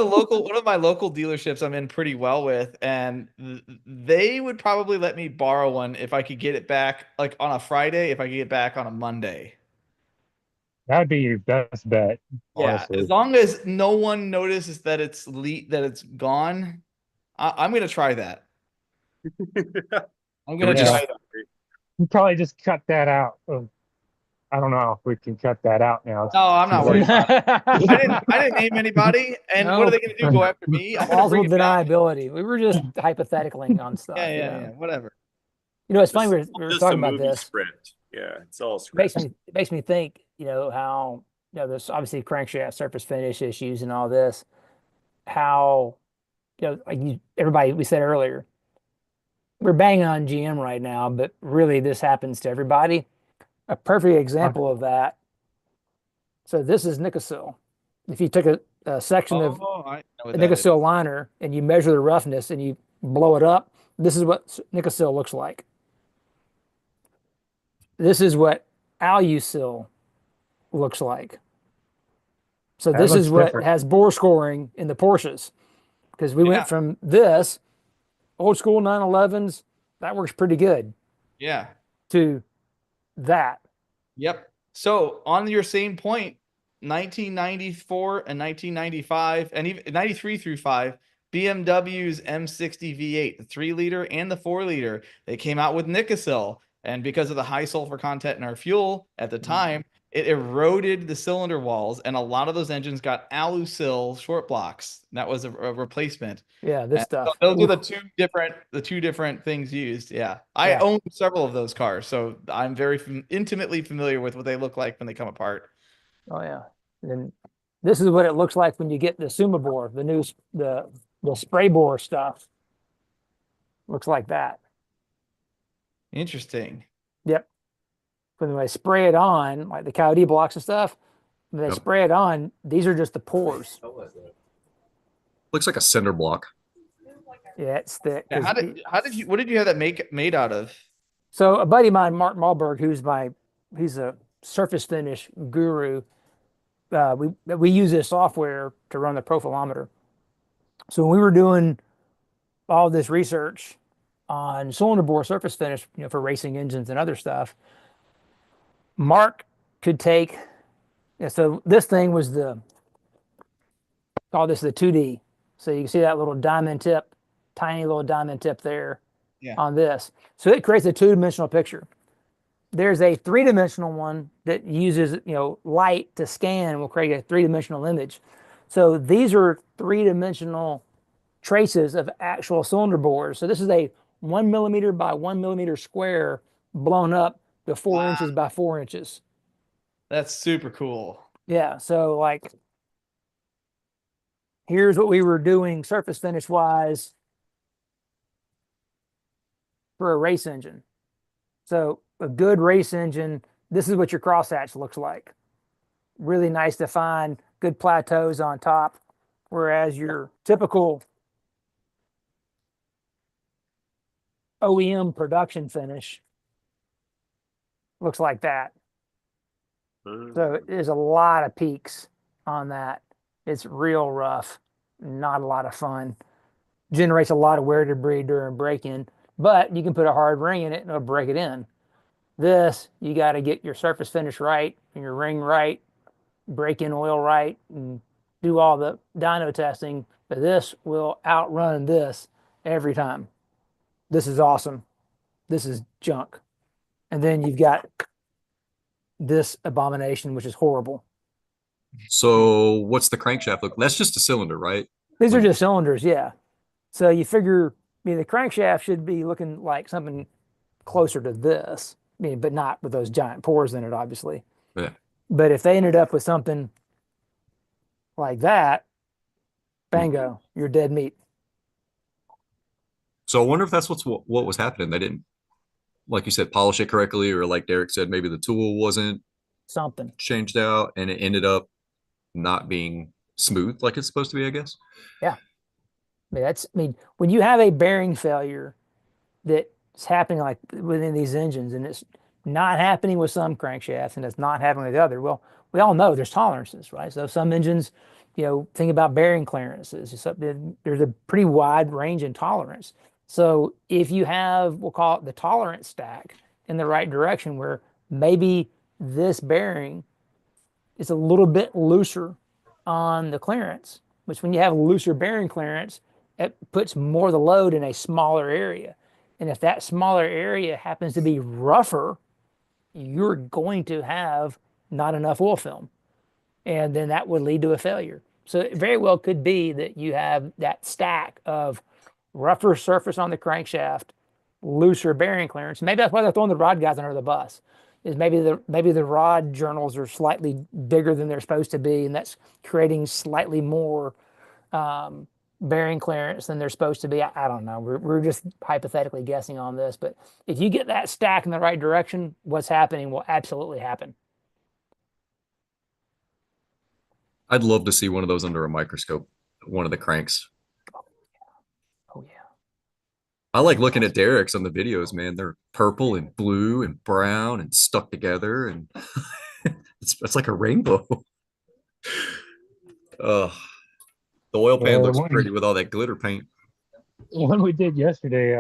S3: my local dealerships I'm in pretty well with, and they would probably let me borrow one if I could get it back like on a Friday, if I could get it back on a Monday.
S5: that'd be your best bet.
S3: Yeah,
S5: Honestly.
S3: as long as no one notices that it's gone, I'm gonna try that. I'm gonna
S1: we just-
S3: try that.
S5: You probably just cut that out. I don't know if we can cut that out now.
S3: No, I'm not worried about it. I
S4: Plausible
S3: didn't name anybody, and what are they gonna do? Go after me? I'm gonna bring it back.
S4: deniability. We were just hypothetically on stuff.
S3: Yeah, whatever.
S4: It's funny we were
S2: Just
S4: talking
S2: a
S4: about
S2: movie
S4: this.
S2: script. Yeah, it's all
S4: It makes
S2: script.
S4: me think. How there's obviously crankshaft surface finish issues and all this. How everybody we said earlier. We're banging on GM right now, but really this happens to everybody. A perfect example of that. So this is Nicosil. If you took a section of
S3: I know what
S4: a
S3: that is.
S4: Nicosil liner and you measure the roughness and you blow it up, this is what Nicosil looks like. This is what Alusil looks like. So
S5: That
S4: this
S5: looks
S4: is what
S5: different.
S4: has bore scoring in the Porsches, because we
S3: Yeah.
S4: went from this old school 911s, that works pretty good,
S3: Yeah.
S4: to that.
S3: Yep. So on your same point, 1994 and 1995 and even 93 through 5, BMW's M60 V8, the 3-liter and the 4-liter, they came out with Nikasil. And because of the high sulfur content in our fuel at the time, it eroded the cylinder walls, and a lot of those engines got Alusil short blocks. That was a replacement.
S4: Yeah, this
S3: And so
S4: stuff.
S3: those are
S4: Oof.
S3: the two different things used. Yeah. I
S4: Yeah.
S3: own several of those cars, so I'm very intimately familiar with what they look like when they come apart.
S4: Oh yeah. And this is what it looks like when you get the Suma bore, the new the spray bore stuff. Looks like that.
S3: Interesting.
S4: Yep. When they spray it on, like the Coyote blocks and stuff, when they
S1: Yep.
S4: spray it on, these are just the pores.
S1: Looks like a cinder block.
S4: Yeah, it's thick.
S3: Yeah, what did you have that made out of?
S4: So a buddy of mine, Mark Malberg, he's a surface finish guru. We use this software to run the profilometer. So when we were doing all this research on cylinder bore surface finish, for racing engines and other stuff, Mark could take. So this thing was call this the 2D. So you can see that little diamond tip, tiny little diamond tip there
S3: Yeah.
S4: on this. So it creates a two-dimensional picture. There's a three-dimensional one that uses light to scan and will create a three-dimensional image. So these are three-dimensional traces of actual cylinder bores. So this is a 1 millimeter by 1 millimeter square blown up to 4 inches by 4 inches.
S3: That's super cool.
S4: Yeah. So like, here's what we were doing surface finish wise for a race engine. So a good race engine, this is what your crosshatch looks like. Really nice defined, good plateaus on top. Whereas your typical OEM production finish looks like that. So there's a lot of peaks on that. It's real rough, not a lot of fun. Generates a lot of wear debris during break-in, but you can put a hard ring in it and it'll break it in. This, you got to get your surface finish right and your ring right, break in oil right, and do all the dyno testing. But this will outrun this every time. This is awesome. This is junk. And then you've got this abomination, which is horrible.
S1: So what's the crankshaft look? That's just a cylinder, right?
S4: These are just cylinders, yeah. So you figure, the crankshaft should be looking like something closer to this, but not with those giant pores in it, obviously.
S1: Yeah.
S4: But if they ended up with something like that, bango, you're dead meat.
S1: So I wonder if that's what was happening. They didn't, like you said, polish it correctly, or like Derek said, maybe the tool wasn't
S4: Something.
S1: changed out and it ended up not being smooth like it's supposed to be, I guess.
S4: Yeah. When you have a bearing failure that's happening like within these engines, and it's not happening with some crankshafts and it's not happening with the other, well, we all know there's tolerances, right? So some engines, think about bearing clearances. There's a pretty wide range in tolerance. So if you have, we'll call it the tolerance stack in the right direction, where maybe this bearing is a little bit looser on the clearance, which when you have looser bearing clearance, it puts more of the load in a smaller area. And if that smaller area happens to be rougher, you're going to have not enough oil film. And then that would lead to a failure. So it very well could be that you have that stack of rougher surface on the crankshaft, looser bearing clearance. Maybe that's why they're throwing the rod guys under the bus. Is maybe the rod journals are slightly bigger than they're supposed to be, and that's creating slightly more bearing clearance than they're supposed to be. I don't know. We're just hypothetically guessing on this, but if you get that stack in the right direction, what's happening will absolutely happen.
S1: I'd love to see one of those under a microscope, one of the cranks.
S4: Oh yeah.
S1: I like looking at Derek's on the videos, man. They're purple and blue and brown and stuck together, and it's like a rainbow. Uh, the oil
S5: Yeah,
S1: pan
S5: the
S1: looks
S5: one,
S1: pretty with all that glitter paint.
S5: the one we did yesterday,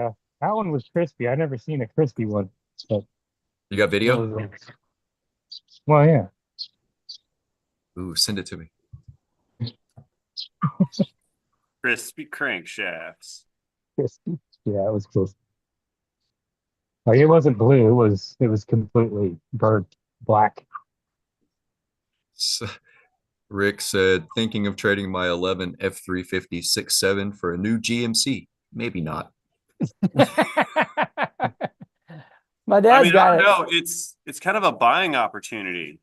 S5: that one was crispy. I never seen a crispy one, but
S1: You got
S5: it
S1: video?
S5: was, well, yeah.
S1: Ooh, send it to me.
S2: Crispy crankshafts.
S5: Crispy. Yeah, it was crispy. Like it wasn't blue. It was completely burnt black.
S1: Rick said, thinking of trading my 11 F350 6.7 for a new GMC. Maybe not.
S4: My
S2: I
S4: dad's
S2: mean, I
S4: got
S2: don't
S4: it.
S2: know. It's kind of a buying opportunity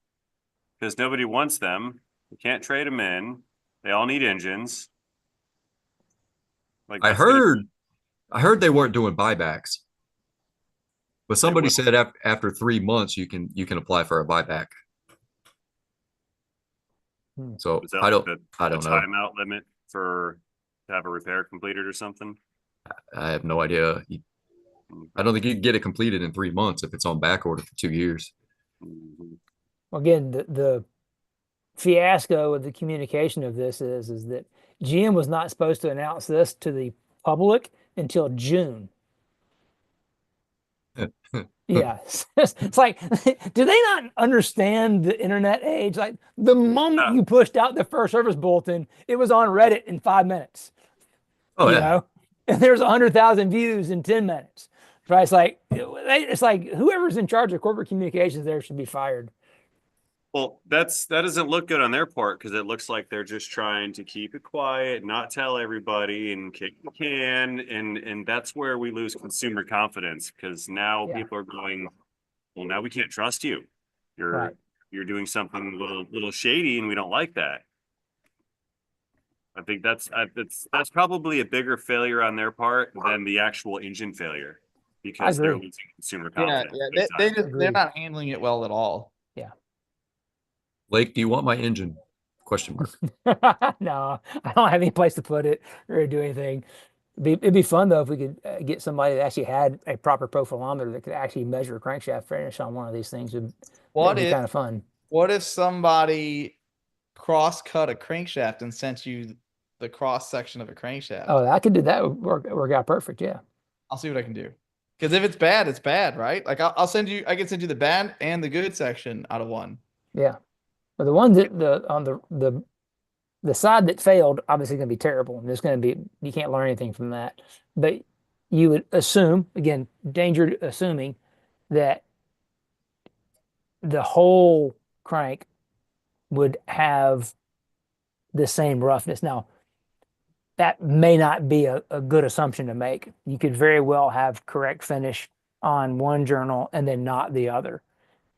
S2: because nobody wants them. You can't trade them in. They all need engines. Like
S1: I
S2: that's gonna
S1: heard I heard they weren't doing buybacks, but
S2: they
S1: somebody
S2: will.
S1: said after 3 months you can apply for a buyback. So
S2: Is that
S1: I
S2: like
S1: don't
S2: the,
S1: I
S2: the
S1: don't know.
S2: timeout limit for to have a repair completed or something?
S1: I have no idea. I don't think you can get it completed in 3 months if it's on back order for 2 years.
S2: Mhm.
S4: Again, the fiasco of the communication of this is that GM was not supposed to announce this to the public until June. Yeah, it's like, do they not understand the internet age? Like the moment
S2: Uh,
S4: you pushed out the first service bulletin, it was on Reddit in 5 minutes.
S1: Oh
S4: You
S1: yeah.
S4: know, and there's 100,000 views in 10 minutes. Right? It's like whoever's in charge of corporate communications there should be fired.
S2: Well, that doesn't look good on their part because it looks like they're just trying to keep it quiet, not tell everybody, and kick the can, and that's where we lose consumer confidence because now
S4: Yeah,
S2: people are going, well, now we can't trust you.
S4: right.
S2: You're doing something a little shady, and we don't like that. I think that's probably a bigger failure on their part than the actual engine failure
S4: I
S2: because they're
S4: agree.
S2: losing consumer
S3: Yeah,
S2: confidence
S3: yeah.
S2: big time.
S3: They're
S4: Agreed.
S3: not handling it well at all.
S4: Yeah.
S1: Lake, do you want my engine? Question mark.
S4: No, I don't have any place to put it or do anything. It'd be fun though if we could get somebody that actually had a proper profilometer that could actually measure crankshaft finish on one of these things. That'd
S3: What
S4: be
S3: if
S4: kind of fun.
S3: what if somebody cross-cut a crankshaft and sent you the cross section of a crankshaft?
S4: Oh, I could do that. Would work out perfect. Yeah.
S3: I'll see what I can do. Because if it's bad, it's bad, right? Like I'll send you. I can send you the bad and the good section out of one.
S4: Yeah. But the ones that on the side that failed, obviously going to be terrible. And there's going to be, you can't learn anything from that. But you would assume, again, danger assuming that the whole crank would have the same roughness. Now, that may not be a good assumption to make. You could very well have correct finish on one journal and then not the other.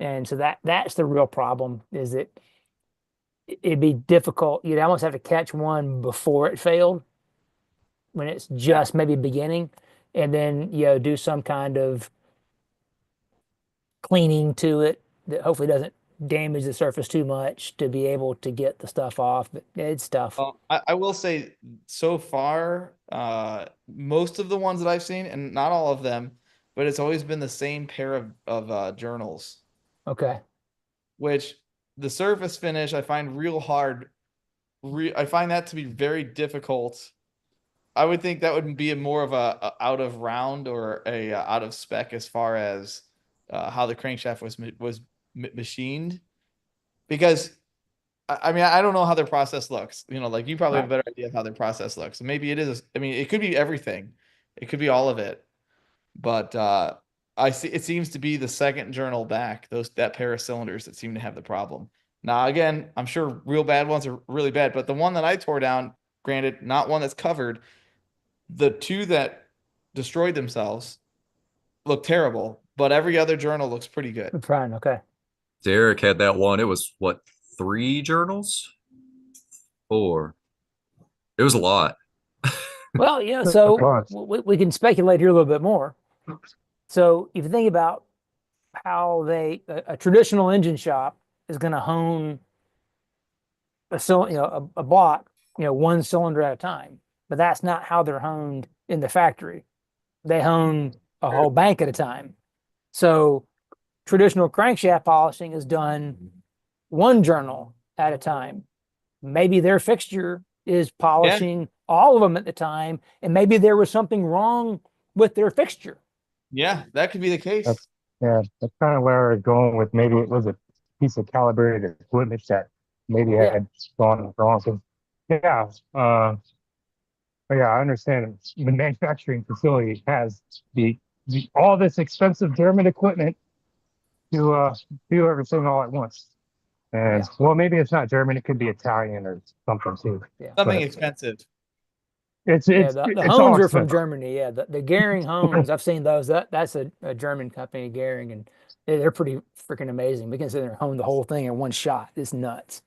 S4: And so that's the real problem is that it'd be difficult. You'd almost have to catch one before it failed when it's just maybe beginning and then do some kind of cleaning to it that hopefully doesn't damage the surface too much to be able to get the stuff off. But it's tough.
S3: Well, I will say so far, most of the ones that I've seen, and not all of them, but it's always been the same pair of journals,
S4: Okay.
S3: which the surface finish I find real hard. I find that to be very difficult. I would think that would be a more of a out of round or a out of spec as far as how the crankshaft was machined, because I mean, I don't know how their process looks. You know, like you probably have a
S4: Right.
S3: better idea of how their process looks. Maybe it is. I mean, it could be everything. It could be all of it. But I see it seems to be the second journal back, that pair of cylinders that seem to have the problem. Now, again, I'm sure real bad ones are really bad, but the one that I tore down, granted, not one that's covered, the two that destroyed themselves look terrible, but every other journal looks pretty good.
S4: Fine. Okay.
S1: Derek had that one. It was what, 3 journals? 4. It was a lot.
S4: Well,
S5: That's
S4: so
S5: fine.
S4: we can speculate here a little bit more. So if you think about how a traditional engine shop is going to hone a block, one cylinder at a time, but that's not how they're honed in the factory. They hone a whole bank at a time. So traditional crankshaft polishing is done one journal at a time. maybe their fixture is polishing all of them at the time, and maybe there was something wrong with their fixture.
S3: Yeah, that could be the case.
S5: That's kind of where I was going with. Maybe it was a piece of calibrated equipment that maybe had gone wrong. So, yeah, but yeah, I understand the manufacturing facility has all this expensive German equipment to do everything all at once. And well, maybe it's not German; it could be Italian or something too.
S4: Yeah,
S3: something
S5: but
S3: expensive.
S5: It's
S4: the
S5: it's
S4: hones
S5: all
S4: are from
S5: expensive.
S4: Germany. Yeah, the Gehring hones, I've seen those. That's a German company, Gehring, and they're pretty freaking amazing. We can sit there and hone the whole thing in one shot. It's nuts.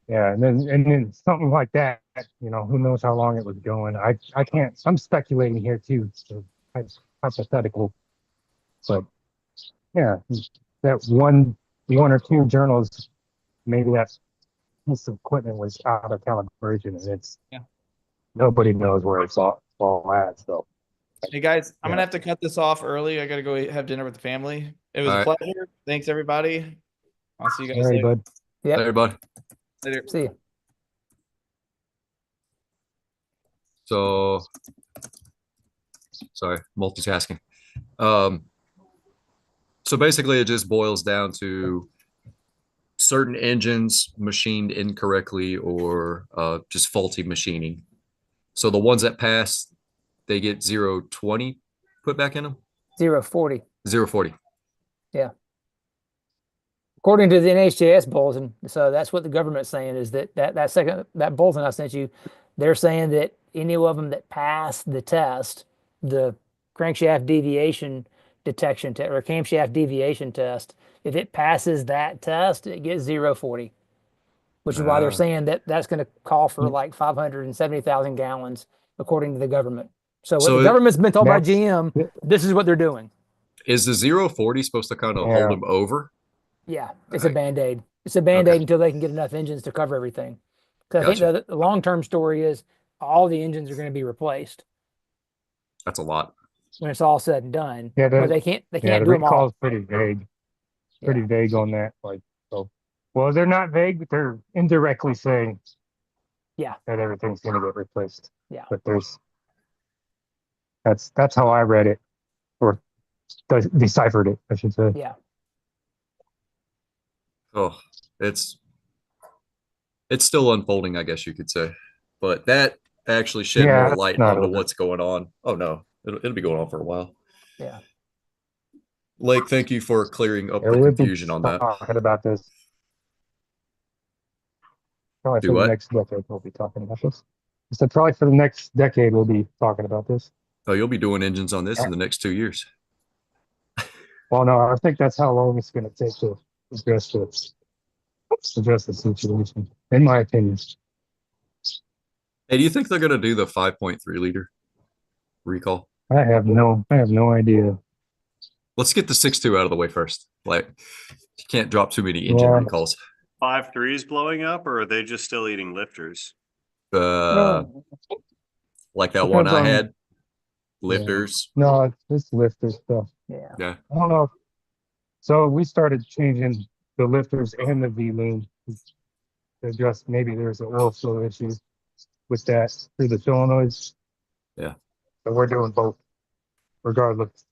S5: Yeah, and then something like that, who knows how long it was going. I can't. I'm speculating here too, so it's hypothetical. But yeah, that one or two journals, maybe that piece of equipment was out of calibration, and it's nobody knows where it's all at. So
S3: Hey guys, I'm gonna
S5: Yeah.
S3: have to cut this off early. I gotta go have dinner with the family. It was
S1: All
S3: a
S1: right.
S3: pleasure. Thanks everybody. I'll see you guys
S5: all right,
S3: later.
S5: bud.
S4: Yep.
S1: Later, bud.
S3: Later.
S4: See you.
S1: So, sorry, multitasking. So basically, it just boils down to certain engines machined incorrectly or just faulty machining. So the ones that pass, they get 0.20 put back in them.
S4: 040.
S1: 0.40.
S4: Yeah. According to the NHJS bulletin, so that's what the government's saying is that bulletin I sent you, they're saying that any of them that pass the test, the crankshaft deviation detection test or camshaft deviation test, if it passes that test, it gets 040, which is why they're saying that that's going to call for like 570,000 gallons, according to the government. So what the government's been told by GM, this is what they're doing.
S1: Is the 0.40 supposed to kind of hold them over?
S4: Yeah, it's a Band-Aid. It's a Band-Aid until they can get enough engines to cover everything. Because I think the long-term story is all the engines are going to be replaced.
S1: That's a lot.
S4: When it's all said and done.
S5: Yeah,
S4: but they can't
S5: the
S4: do them all.
S5: recall's pretty vague. Pretty vague on that. Well, they're not vague, but they're indirectly saying that everything's going to get replaced.
S4: Yeah.
S5: But that's how I read it, or deciphered it, I should say.
S4: Yeah.
S1: Oh, it's still unfolding, I guess you could say. But that actually shed more light onto what's going on. Oh no, it'll be going on for a while.
S4: Yeah.
S1: Lake, thank you for clearing up the confusion on that.
S5: Talking about this. Probably for the next decade, we'll be talking about this. I said probably for the next decade, we'll be talking about this.
S1: Oh, you'll be doing engines on this in the next 2 years.
S5: Well, no, I think that's how long it's going to take to address the situation, in my opinion.
S1: Hey, do you think they're going to do the 5.3 liter recall?
S5: I have no idea.
S1: Let's get the 6.2 out of the way first. Like, you can't drop too many engine recalls.
S2: 5.3 is blowing up, or are they just still eating lifters?
S1: Like that one I had, lifters.
S5: No, it's lifter stuff.
S4: Yeah.
S5: I don't know. So we started changing the lifters and the V-loom to address maybe there's an oil flow issue with that through the solenoids.
S1: Yeah.
S5: So we're doing both, regardless.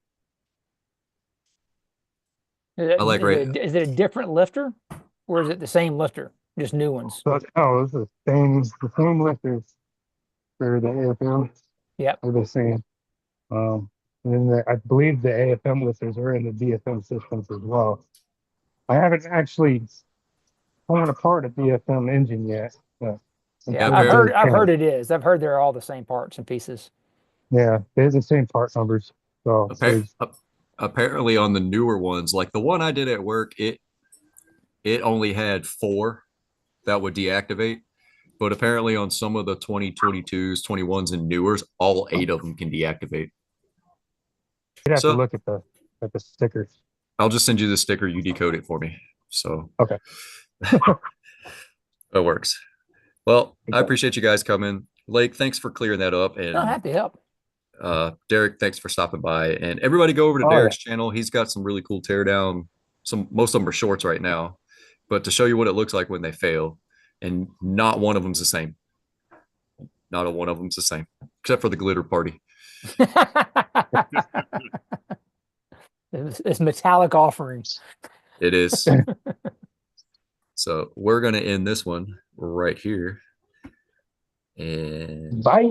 S4: Is it a different lifter, or is it the same lifter, just new ones?
S5: So, it's the same lifters for the AFM.
S4: Yeah,
S5: they're the same. And then I believe the AFM lifters are in the DFM systems as well. I haven't actually torn apart a DFM engine yet.
S4: I've heard it is. I've heard they're all the same parts and pieces.
S5: Yeah, they're the same part numbers. So
S1: apparently on the newer ones, like the one I did at work, it only had 4 that would deactivate. But apparently on some of the 2022s, 21s, and newers, all 8 of them can deactivate.
S5: You'd have to look at the stickers.
S1: I'll just send you the sticker. You decode it for me. So
S5: okay.
S1: That works. Well, I appreciate you guys coming. Lake, thanks for clearing that up. And
S4: I'm happy to help.
S1: Derek, thanks for stopping by. And everybody go over to Derek's channel. He's got some really cool teardown. Most of them are shorts right now. But to show you what it looks like when they fail, and not one of them's the same. Not a one of them's the same, except for the glitter party.
S4: It's metallic offerings.
S1: It is. So we're gonna end this one right here. And
S5: Bye.